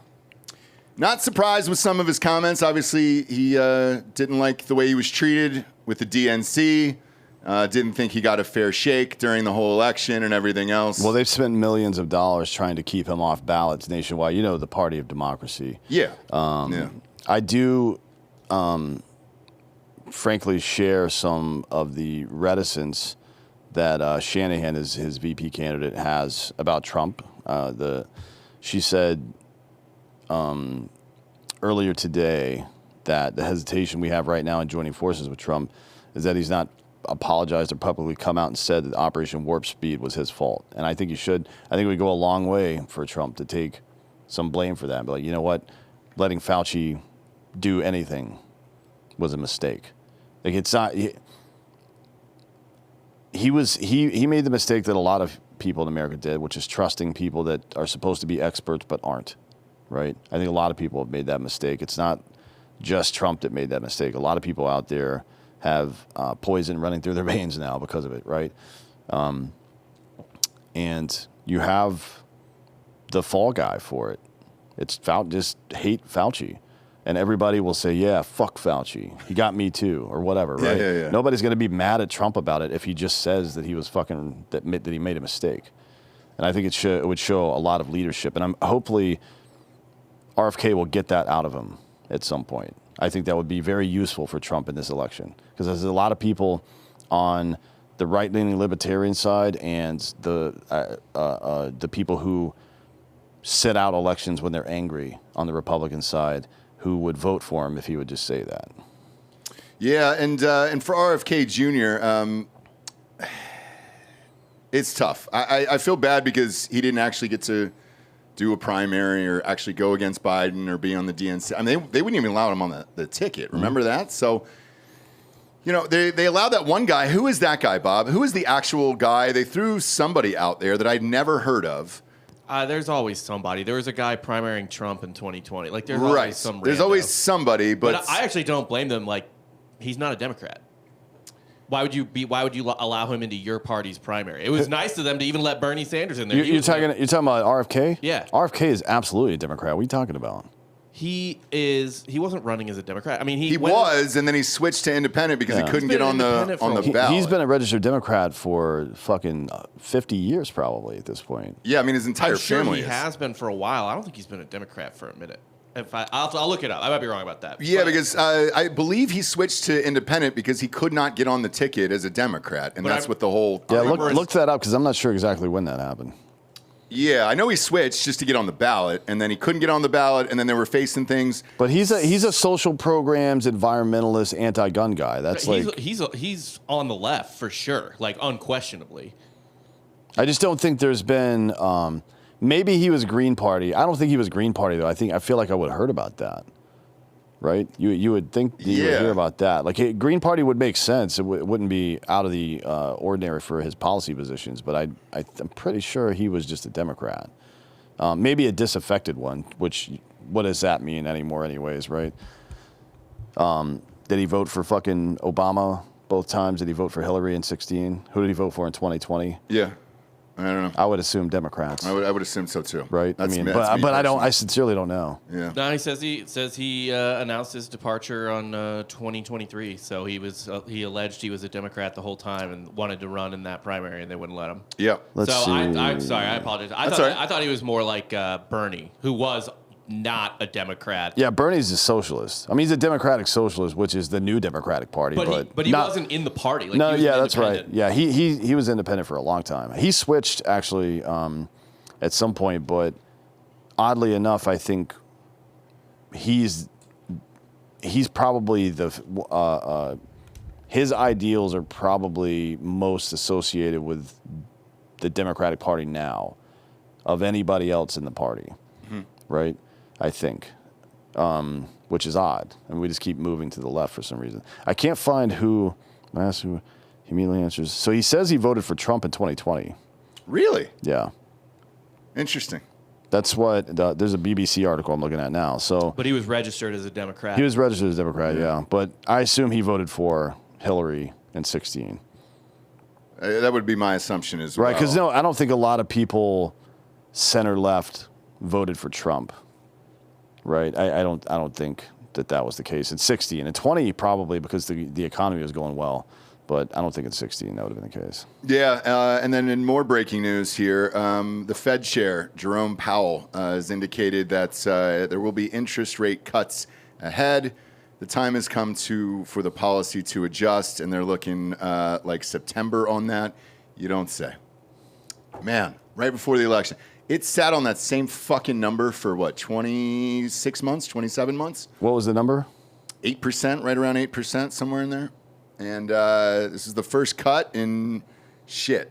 Not surprised with some of his comments. Obviously, he didn't like the way he was treated with the DNC. Didn't think he got a fair shake during the whole election and everything else. Well, they've spent millions of dollars trying to keep him off ballots nationwide. You know, the party of democracy. Yeah. I do, frankly, share some of the reticence that Shanahan, his VP candidate, has about Trump. She said earlier today that the hesitation we have right now in joining forces with Trump is that he's not apologized or publicly come out and said that Operation Warp Speed was his fault. And I think he should. I think it would go a long way for Trump to take some blame for that. But, like, you know what? Letting Fauci do anything was a mistake. Like, it's not... He made the mistake that a lot of people in America did, which is trusting people that are supposed to be experts but aren't, right? I think a lot of people have made that mistake. It's not just Trump that made that mistake. A lot of people out there have poison running through their veins now because of it, right? And you have the fall guy for it. It's just hate Fauci. And everybody will say, yeah, fuck Fauci. He got me too, or whatever, right? Yeah. Nobody's going to be mad at Trump about it if he just says that he was fucking, that he made a mistake. And I think it would show a lot of leadership. And hopefully RFK will get that out of him at some point. I think that would be very useful for Trump in this election. Because there's a lot of people on the right-leaning libertarian side and the people who sit out elections when they're angry on the Republican side who would vote for him if he would just say that. Yeah, and for RFK Jr., it's tough. I feel bad because he didn't actually get to do a primary or actually go against Biden or be on the DNC. I mean, they wouldn't even allow him on the ticket. Remember that? So, you know, they allowed that one guy. Who is that guy, Bob? Who is the actual guy? They threw somebody out there that I'd never heard of. There's always somebody. There was a guy primarying Trump in 2020. Like there's always some. There's always somebody, but I actually don't blame them. Like he's not a Democrat. Why would you allow him into your party's primary? It was nice of them to even let Bernie Sanders in there. You're talking about RFK? Yeah. RFK is absolutely a Democrat. What are you talking about? He wasn't running as a Democrat. I mean, he was, and then he switched to independent because he couldn't get on the ballot. He's been a registered Democrat for fucking 50 years probably at this point. Yeah, I mean his entire family. He has been for a while. I don't think he's been a Democrat for a minute. I'll look it up. I might be wrong about that. Yeah, because I believe he switched to independent because he could not get on the ticket as a Democrat, and that's what the whole. Yeah, look that up because I'm not sure exactly when that happened. Yeah, I know he switched just to get on the ballot, and then he couldn't get on the ballot, and then they were facing things. But he's a social programs, environmentalist, anti-gun guy. That's he's on the left for sure, like unquestionably. I just don't think there's been. Maybe he was Green Party. I don't think he was Green Party though. I feel like I would have heard about that. Right? You would think you would hear about that. Like Green Party would make sense. It wouldn't be out of the ordinary for his policy positions. But I'm pretty sure he was just a Democrat. Maybe a disaffected one. Which what does that mean anymore? Anyways, right? Did he vote for fucking Obama both times? Did he vote for Hillary in 2016? Who did he vote for in 2020? Yeah. I don't know. I would assume Democrats. I would assume so too. Right. That's but I don't. I sincerely don't know. Yeah. No, he says he announced his departure on 2023. So he alleged he was a Democrat the whole time and wanted to run in that primary, and they wouldn't let him. Yeah. I'm sorry. I apologize. I thought he was more like Bernie, who was not a Democrat. Yeah, Bernie's a socialist. I mean, he's a Democratic socialist, which is the new Democratic Party. But he wasn't in the party. Like, no, yeah, that's right. Yeah, he was independent for a long time. He switched actually at some point, but oddly enough, I think he's probably his ideals are probably most associated with the Democratic Party now of anybody else in the party, right? I think, which is odd. And we just keep moving to the left for some reason. I can't find who he immediately answers. So he says he voted for Trump in 2020. Really? Yeah. Interesting. That's what, there's a BBC article I'm looking at now. But he was registered as a Democrat. He was registered as a Democrat, yeah. But I assume he voted for Hillary in 2016. That would be my assumption as well. Right, because I don't think a lot of people center-left voted for Trump. Right, I don't think that was the case in 2016 and in 20 probably because the economy was going well, but I don't think in 2016 that would have been the case. Yeah, and then in more breaking news here, the Fed chair Jerome Powell has indicated that there will be interest rate cuts ahead. The time has come for the policy to adjust, and they're looking like September on that. You don't say, man. Right before the election. It sat on that same fucking number for what, 26 months, 27 months? What was the number? 8%, right around 8%, somewhere in there. And this is the first cut in shit.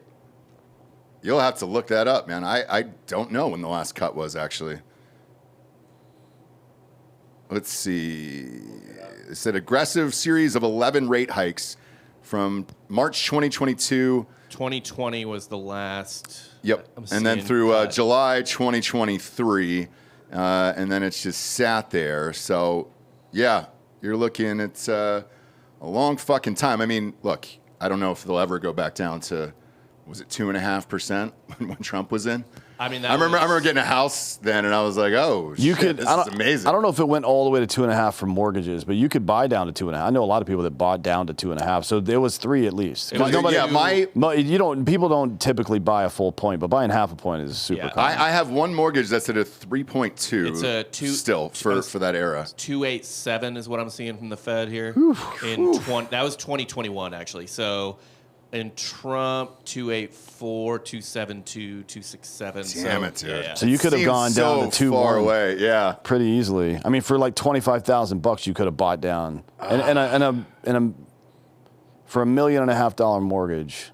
You'll have to look that up, man. I don't know when the last cut was, actually. Let's see. It said aggressive series of 11 rate hikes from March 2022. 2020 was the last. Yep. And then through July 2023. And then it's just sat there. So, yeah, you're looking at a long fucking time. I mean, look, I don't know if they'll ever go back down to, was it 2.5% when Trump was in? I mean, I remember getting a house then, and I was like, "Oh, You shit, could. this is amazing." I don't know if it went all the way to 2.5 for mortgages, but you could buy down to 2.5. I know a lot of people that bought down to 2.5, so there was 3 at least. People don't typically buy a full point, but buying half a point is super common. I have one mortgage that's at a 3.2. It's a still for that era. 287 is what I'm seeing from the Fed here. That was 2021 actually. So in Trump 284, 272, 267. Damn it, dude. Yeah. So you could have gone down to 2 far away. Yeah, pretty easily. I mean, for like $25,000, you could have bought down, for $1.5 million mortgage.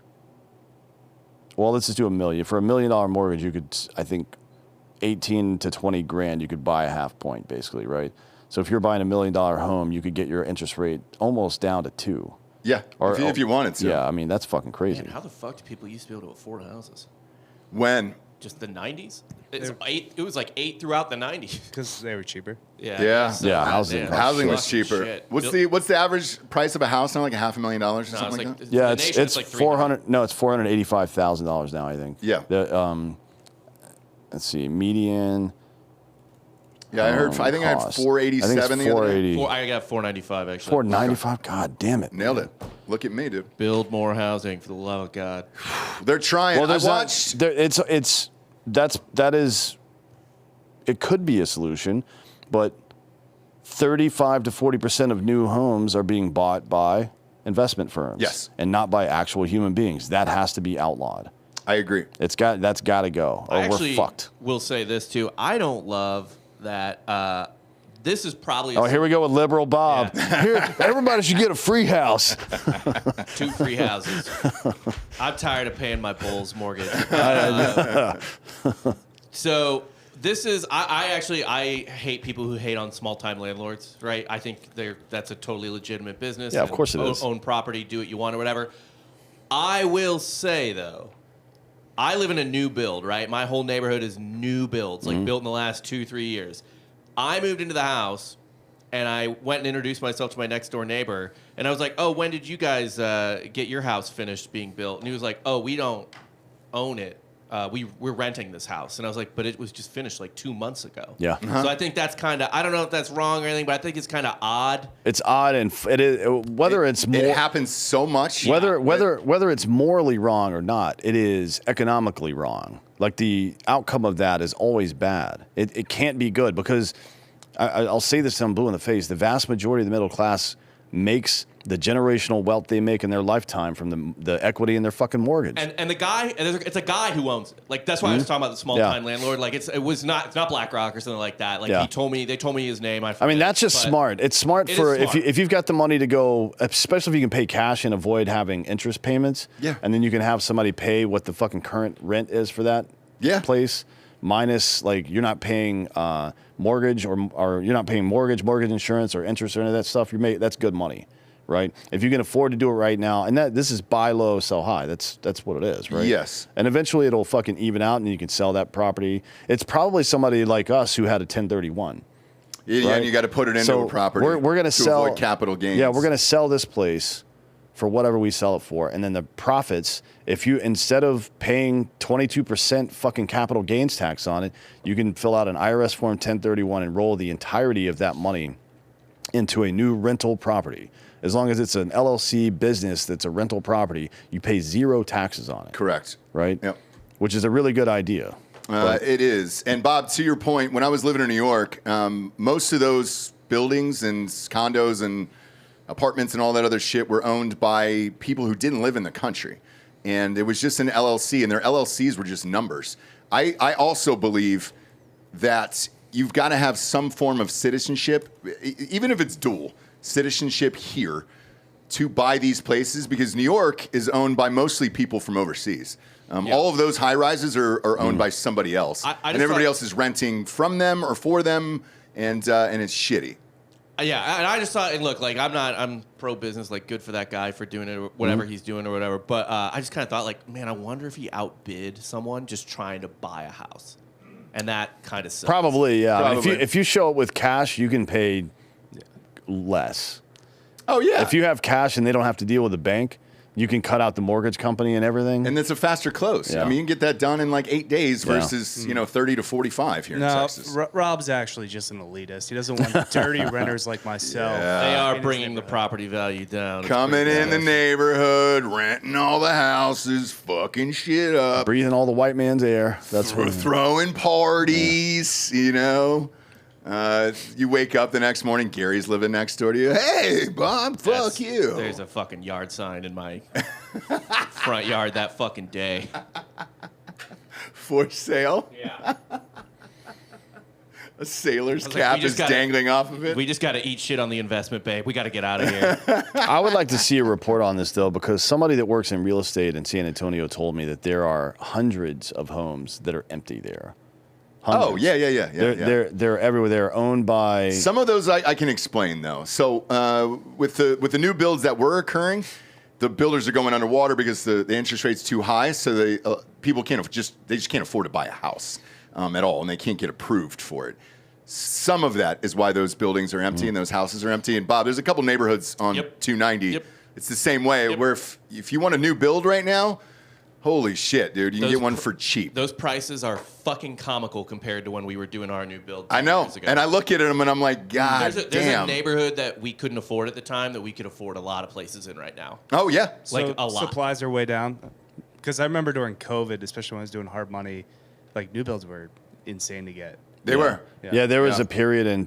Well, let's just do $1 million. For $1 million mortgage, you could, I think, 18 to 20 grand. You could buy a half point, basically, right? So if you're buying $1 million home, you could get your interest rate almost down to 2. Yeah, if you wanted to. Yeah, I mean, that's fucking crazy. Man, how the fuck do people used to be able to afford houses? When? Just the 90s? It was like 8 throughout the 90s. Because they were cheaper. Yeah. Housing was cheaper. Shit. What's the average price of a house now? Like $500,000 or something like that? Yeah, it's like 400. No, it's $485,000 now, I think. Yeah. Let's see, median. Yeah, I heard. I think I had 487 the other day. I got 495 actually. 495. God damn it! Nailed it. Look at me, dude. Build more housing, for the love of God. They're trying. Well, I watched. That is. It could be a solution, but 35 to 40% of new homes are being bought by investment firms. Yes. And not by actual human beings. That has to be outlawed. I agree. That's got to go. Or we're fucked. Will say this too. I don't love that. This is probably. Here we go with liberal Bob. Yeah. Here, everybody should get a free house. 2 free houses. I'm tired of paying my Bulls mortgage. So this is. I hate people who hate on small time landlords. Right. I think that's a totally legitimate business. Yeah, of course it is. Own property, do what you want or whatever. I will say though. I live in a new build, right? My whole neighborhood is new builds, like built in the last 2-3 years. I moved into the house, and I went and introduced myself to my next door neighbor, and I was like, "Oh, when did you guys get your house finished being built?" And he was like, "Oh, we don't own it. We're renting this house." And I was like, "But it was just finished like 2 months ago." Yeah. So I think that's kind of, I don't know if that's wrong or anything, but I think it's kind of odd. It's odd, and it happens so much. Whether it's morally wrong or not, it is economically wrong. Like the outcome of that is always bad. It can't be good because I'll say this till I'm blue in the face. The vast majority of the middle class makes the generational wealth they make in their lifetime from the equity in their fucking mortgage. And the guy, it's a guy who owns it. Like that's why I was talking about the small time landlord. Like it's not BlackRock or something like that. Like they told me his name. I mean that's just smart. It's smart if you've got the money to go, especially if you can pay cash and avoid having interest payments. Yeah. And then you can have somebody pay what the fucking current rent is for that place. Minus, like, you're not paying mortgage or you're not paying mortgage insurance or interest or any of that stuff. That's good money, right? If you can afford to do it right now, and this is buy low, sell high. That's what it is, right? Yes. And eventually it'll fucking even out, and you can sell that property. It's probably somebody like us who had a 1031. Yeah, and you got to put it into a property. We're going to sell avoid capital gains. Yeah, we're going to sell this place for whatever we sell it for, and then the profits, if you, instead of paying 22% fucking capital gains tax on it, you can fill out an IRS form 1031 and roll the entirety of that money into a new rental property. As long as it's an LLC business that's a rental property, you pay 0 taxes on it. Correct. Right? Yep. Which is a really good idea. It is. And Bob, to your point, when I was living in New York, most of those buildings and condos and apartments and all that other shit were owned by people who didn't live in the country. And it was just an LLC, and their LLCs were just numbers. I also believe that you've got to have some form of citizenship, even if it's dual citizenship here, to buy these places, because New York is owned by mostly people from overseas. All of those high rises are owned by somebody else, and everybody else is renting from them or for them, and it's shitty. Yeah, and I just thought, and look, like I'm pro business, like good for that guy for doing it, or whatever he's doing or whatever. But I just kind of thought, like, man, I wonder if he outbid someone just trying to buy a house, and that kind of sucks. Probably, yeah. Probably. If you show up with cash, you can pay less. Oh yeah. If you have cash and they don't have to deal with the bank, You can cut out the mortgage company and everything. And it's a faster close. Yeah. I mean, you can get that done in like 8 days versus, 30 to 45 here in Texas. Rob's actually just an elitist. He doesn't want dirty renters like myself. They are bringing the property value down. It's Coming pretty in the bad. neighborhood, renting all the houses, fucking shit up. Breathing all the white man's air. That's We're what. throwing parties, You wake up the next morning, Gary's living next door to you. Hey, Bob, fuck you. There's a fucking yard sign in my front yard that fucking day. For sale? Yeah. A sailor's I was like, cap we just is gotta- dangling off of it. We just got to eat shit on the investment, babe. We got to get out of here. I would like to see a report on this though, because somebody that works in real estate in San Antonio told me that there are hundreds of homes that are empty there. Oh, Hundreds. yeah. They're everywhere. They're owned by. Some of those I can explain though. So with the new builds that were occurring, the builders are going underwater because the interest rate's too high. So people just can't afford to buy a house at all, and they can't get approved for it. Some of that is why those buildings are empty and those houses are empty. And Bob, there's a couple neighborhoods on 290. Yep. It's the same way. Where if you want a new build right now, holy shit, dude, you can get one for cheap. Those prices are fucking comical compared to when we were doing our new build. I know, years ago. and I look at them and I'm like, God There's damn. a neighborhood that we couldn't afford at the time that we could afford a lot of places in right now. Oh yeah, Like a lot. Supplies are way down. Because I remember during COVID, especially when I was doing hard money, like new builds were insane to get. They were. Yeah, there was a period in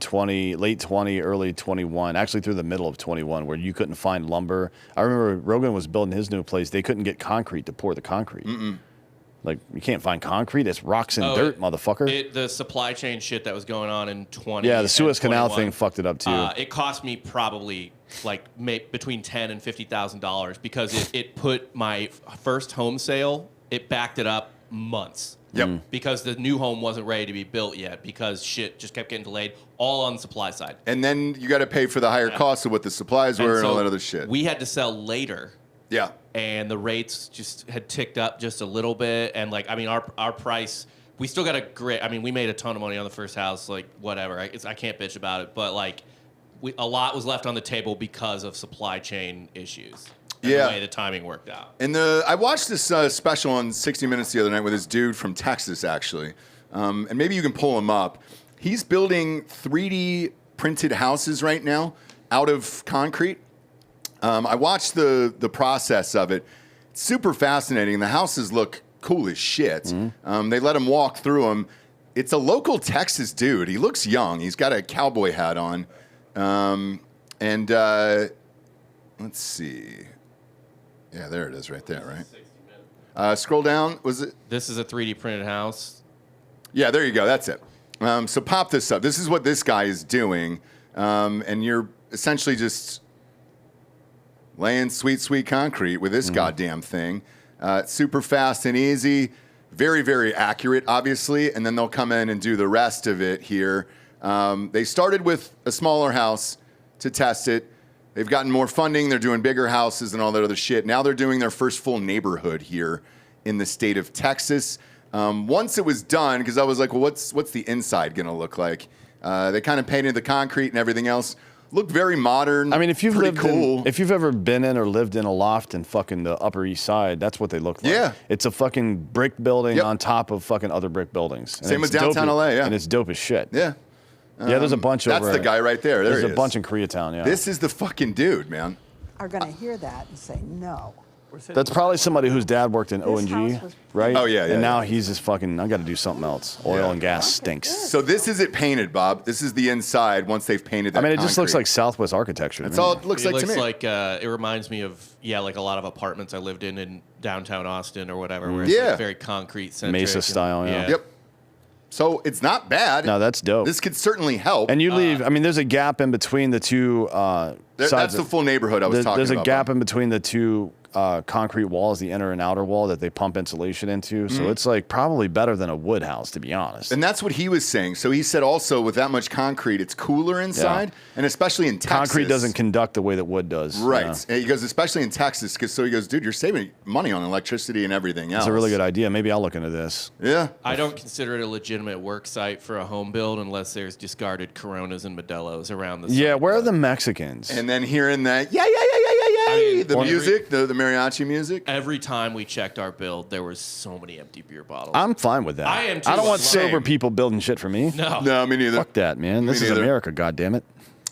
late 20, early 21, actually through the middle of 21, where you couldn't find lumber. I remember Rogan was building his new place. They couldn't get concrete to pour the concrete. Like, you can't find concrete. It's rocks and dirt, motherfucker. The supply chain shit that was going on in 20. Yeah, the Suez and Canal 21, thing fucked it up too. It cost me probably between $10,000 and $50,000 because it put my first home sale. It backed it up months. Yep. Because the new home wasn't ready to be built yet because shit just kept getting delayed, all on the supply side. And then you got to pay for the higher costs of what the supplies were and all that other shit. We had to sell later. Yeah. And the rates just had ticked up just a little bit. And our price, we still got a great, we made a ton of money on the first house, whatever. I can't bitch about it. But a lot was left on the table because of supply chain issues. And the way the timing worked out. And I watched this special on 60 Minutes the other night with this dude from Texas, actually. And maybe you can pull him up. He's building 3D printed houses right now out of concrete. I watched the process of it. It's super fascinating. The houses look cool as shit. They let him walk through them. It's a local Texas dude. He looks young. He's got a cowboy hat on. Let's see. Yeah, there it is right there, right? Scroll down. Was it? This is a 3D printed house. Yeah, there you go. That's it. So pop this up. This is what this guy is doing. And you're essentially just laying sweet concrete with this goddamn thing. Super fast and easy. Very, very accurate, obviously. And then they'll come in and do the rest of it here. They started with a smaller house to test it. They've gotten more funding. They're doing bigger houses and all that other shit. Now they're doing their first full neighborhood here in the state of Texas. Once it was done, because I was like, well, what's the inside going to look like? They kind of painted the concrete and everything else. Looked very modern. I mean, if you've if you've ever been in or lived in a loft in fucking the Upper East Side, that's what they look like. Yeah. It's a fucking brick building on top of fucking other brick buildings. And Same with it's dope downtown LA, yeah. And it's dope as shit. Yeah. Yeah, there's a bunch over. That's the guy right there. There's a bunch in Koreatown, yeah. This is the fucking dude, man. Are going to hear that and say no. That's probably somebody whose dad worked in O&G, right? Oh, yeah. And now he's just fucking, I got to do something else. Oil and gas stinks. So this is it painted, Bob. This is the inside once they've painted that I mean, it just looks concrete. like Southwest architecture. That's all it looks like to me. It reminds me of, like a lot of apartments I lived in downtown Austin or whatever, where it's very concrete centric. Mesa style, yeah. Yep. So it's not bad. No, that's dope. This could certainly help. And you leave, there's a gap in between the two sides. That's the full neighborhood I was talking about. There's a gap in between the two concrete walls, the inner and outer wall that they pump insulation into. So it's like probably better than a wood house, to be honest. And that's what he was saying. So he said also with that much concrete, it's cooler inside, and especially in Texas. Concrete doesn't conduct the way that wood does. Right. Yeah. He goes, especially in Texas, because he goes, dude, you're saving money on electricity and everything else. That's a really good idea. Maybe I'll look into this. Yeah. I don't consider it a legitimate work site for a home build unless there's discarded Coronas and Modelos around the site. Yeah, where are the Mexicans? And then hearing that, Hey, the music, the mariachi music. Every time we checked our build, there was so many empty beer bottles. I'm fine with that. I am too. I don't want Same. sober people building shit for me. No, me neither. Fuck that, man. This is neither. America, goddammit.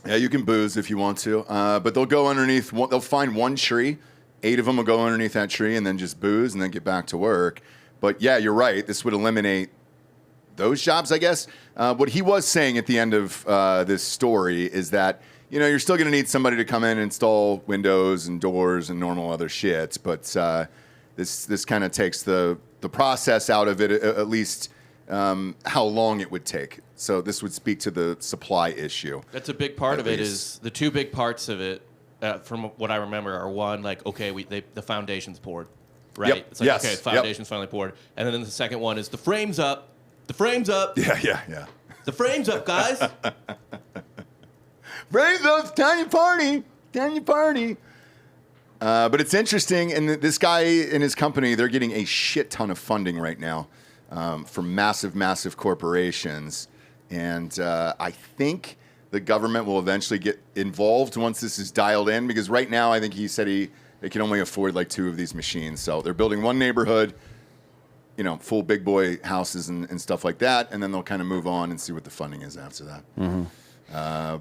Yeah, you can booze if you want to, but they'll go underneath. They'll find one tree. 8 of them will go underneath that tree and then just booze and then get back to work. But yeah, you're right. This would eliminate those jobs, I guess. What he was saying at the end of this story is that, you're still going to need somebody to come in and install windows and doors and normal other shit. But this kind of takes the process out of it, at least how long it would take. So this would speak to the supply issue. That's a big part At of it. least. Is the two big parts of it, from what I remember, are one, like, okay, the foundation's poured, right? Yep. It's like, Yes. okay, the foundation's finally poured. And then the second one is the frame's up. The frame's up. Yeah. The frame's up, guys. Frame's up, tiny party. But it's interesting, and this guy and his company, they're getting a shit ton of funding right now from massive corporations. And I think the government will eventually get involved once this is dialed in, because right now I think he said they can only afford like 2 of these machines. So they're building one neighborhood, full big boy houses and stuff like that, and then they'll kind of move on and see what the funding is after that. Mm-hmm.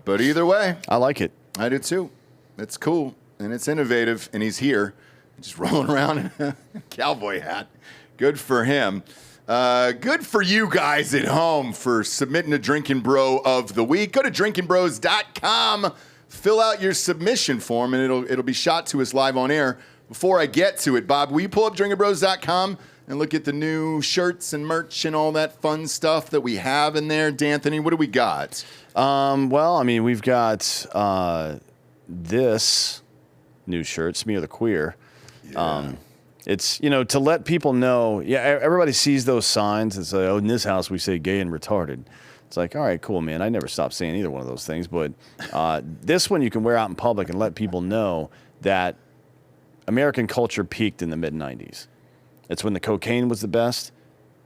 But either way, I like it. I do too. It's cool and it's innovative, and he's here, just rolling around in a cowboy hat. Good for him. Good for you guys at home for submitting a Drinkin' Bro of the Week. Go to drinkinbros.com, fill out your submission form, and it'll be shot to us live on air. Before I get to it, Bob, will you pull up drinkinbros.com and look at the new shirts and merch and all that fun stuff that we have in there? D'Anthony, what do we got? Well, I mean, we've got this new shirt, Smear the Queer. Yeah. It's, to let people know, everybody sees those signs and say, in this house we say gay and retarded. It's like, all right, cool, man. I never stopped saying either one of those things. But this one you can wear out in public and let people know that American culture peaked in the mid-'90s. It's when the cocaine was the best,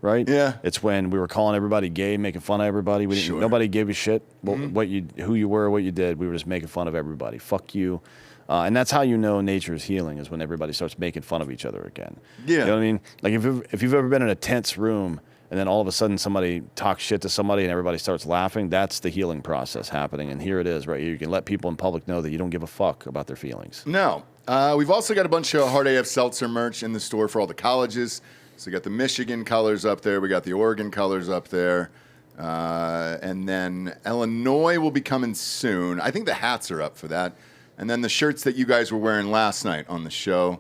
right? Yeah. It's when we were calling everybody gay, making fun of everybody. Nobody gave a shit who you were, what you did. We were just making fun of everybody. Fuck you. And that's how you know nature is healing, is when everybody starts making fun of each other again. Yeah. You know what I mean? Like if you've ever been in a tense room and then all of a sudden somebody talks shit to somebody and everybody starts laughing, that's the healing process happening. And here it is right here. You can let people in public know that you don't give a fuck about their feelings. No. We've also got a bunch of Hard AF Seltzer merch in the store for all the colleges. So we got the Michigan colors up there. We got the Oregon colors up there. And then Illinois will be coming soon. I think the hats are up for that. And then the shirts that you guys were wearing last night on the show,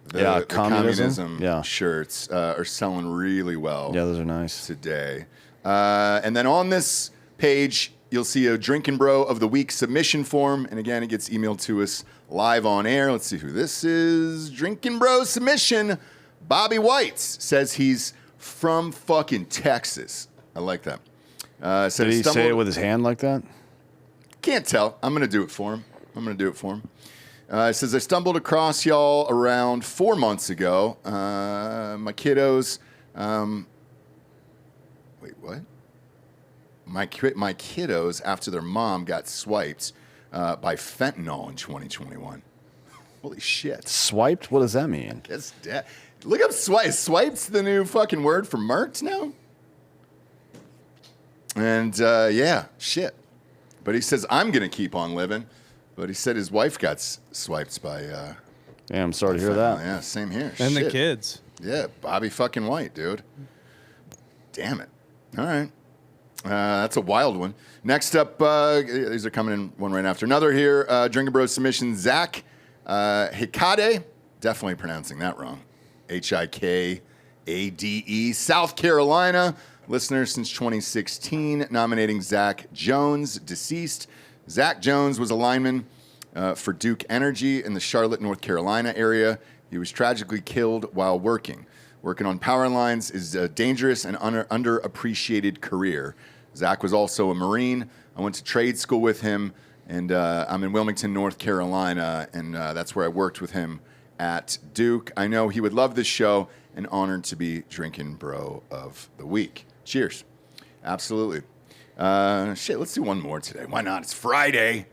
the communism shirts are selling really well. Yeah, those are nice today. And then on this page, you'll see a Drinkin' Bro of the Week submission form. And again, it gets emailed to us live on air. Let's see who this is. Drinkin' Bro submission. Bobby White says he's from fucking Texas. I like that. Did he say it with his hand like that? Can't tell. I'm going to do it for him. It says, I stumbled across y'all around 4 months ago. My kiddos... wait, what? My kiddos, after their mom got swiped by fentanyl in 2021. Holy shit. Swiped? What does that mean? Guess look up swipe. Swipe's the new fucking word for mercs now. And yeah, shit. But he says, I'm going to keep on living. But he said his wife got swiped by... yeah, I'm sorry to hear that. Yeah, same here. And shit. the kids. Yeah, Bobby fucking White, dude. Damn it. All right. That's a wild one. Next up, these are coming in one right after another here. Drinkin' Bros submission, Zach Hikade. Definitely pronouncing that wrong. Hikade, South Carolina. Listener since 2016, nominating Zach Jones, deceased. Zach Jones was a lineman for Duke Energy in the Charlotte, North Carolina area. He was tragically killed while working. Working on power lines is a dangerous and underappreciated career. Zach was also a Marine. I went to trade school with him, and I'm in Wilmington, North Carolina, and that's where I worked with him at Duke. I know he would love this show, and honored to be Drinkin' Bro of the Week. Cheers. Absolutely. Shit, let's do one more today. Why not? It's Friday.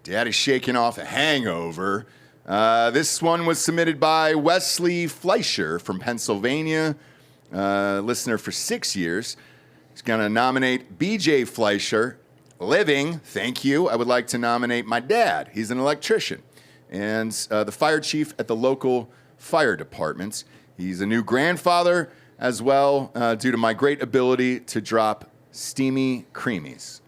Daddy's shaking off a hangover. This one was submitted by Wesley Fleischer from Pennsylvania, listener for 6 years. He's going to nominate BJ Fleischer. Living, thank you. I would like to nominate my dad. He's an electrician and the fire chief at the local fire department. He's a new grandfather as well, due to my great ability to drop steamy creamies.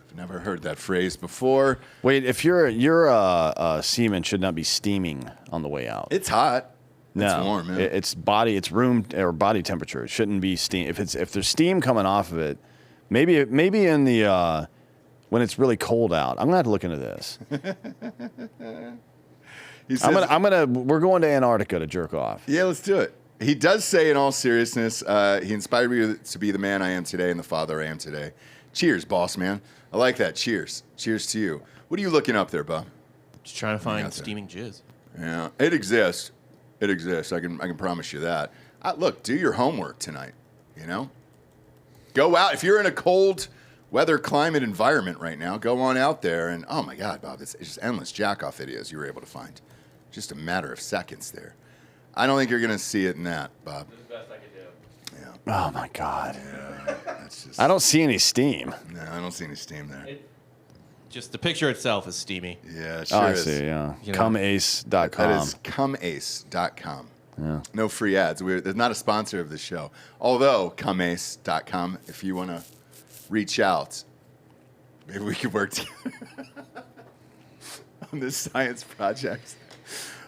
I've never heard that phrase before. Wait, if your semen should not be steaming on the way out. It's hot. No, it's warm, man. It's room or body temperature. It shouldn't be steam. If there's steam coming off of it, maybe in the when it's really cold out. I'm gonna have to look into this. We're going to Antarctica to jerk off. Yeah, let's do it. He does say, in all seriousness, he inspired me to be the man I am today and the father I am today. Cheers, boss man. I like that. Cheers. Cheers to you. What are you looking up there, Bob? Just trying to find steaming jizz. Yeah, it exists. It exists. I can promise you that. Look, do your homework tonight. You know, go out if you're in a cold weather climate environment right now. Go on out there and oh my God, Bob, it's just endless jack-off videos you were able to find. Just a matter of seconds there. I don't think you're gonna see it in that, Bob. It's the best I could do. Yeah. Oh my God. Yeah. That's just. I don't see any steam. No, I don't see any steam there. Just the picture itself is steamy. Yeah, it sure I is. see. Yeah. You know. Comeace.com. That is comeace.com. Yeah. No free ads. They're not a sponsor of the show. Although, comeace.com, if you want to reach out, maybe we could work together on this science project.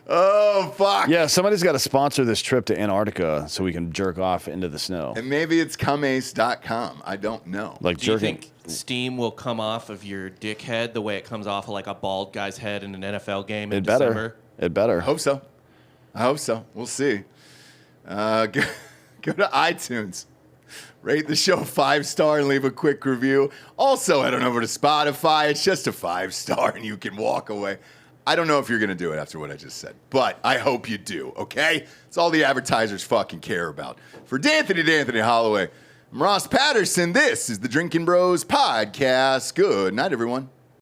Oh, fuck. Yeah, somebody's got to sponsor this trip to Antarctica so we can jerk off into the snow. And maybe it's comeace.com. I don't know. Like Do you jerking. think steam will come off of your dick head the way it comes off of like a bald guy's head in an NFL game in It better. December? It better. I hope so. We'll see. Go to iTunes. Rate the show 5-star and leave a quick review. Also, head on over to Spotify. It's just a 5-star and you can walk away. I don't know if you're going to do it after what I just said, but I hope you do, okay? It's all the advertisers fucking care about. For D'Anthony Holloway, I'm Ross Patterson. This is the Drinkin' Bros Podcast. Good night, everyone.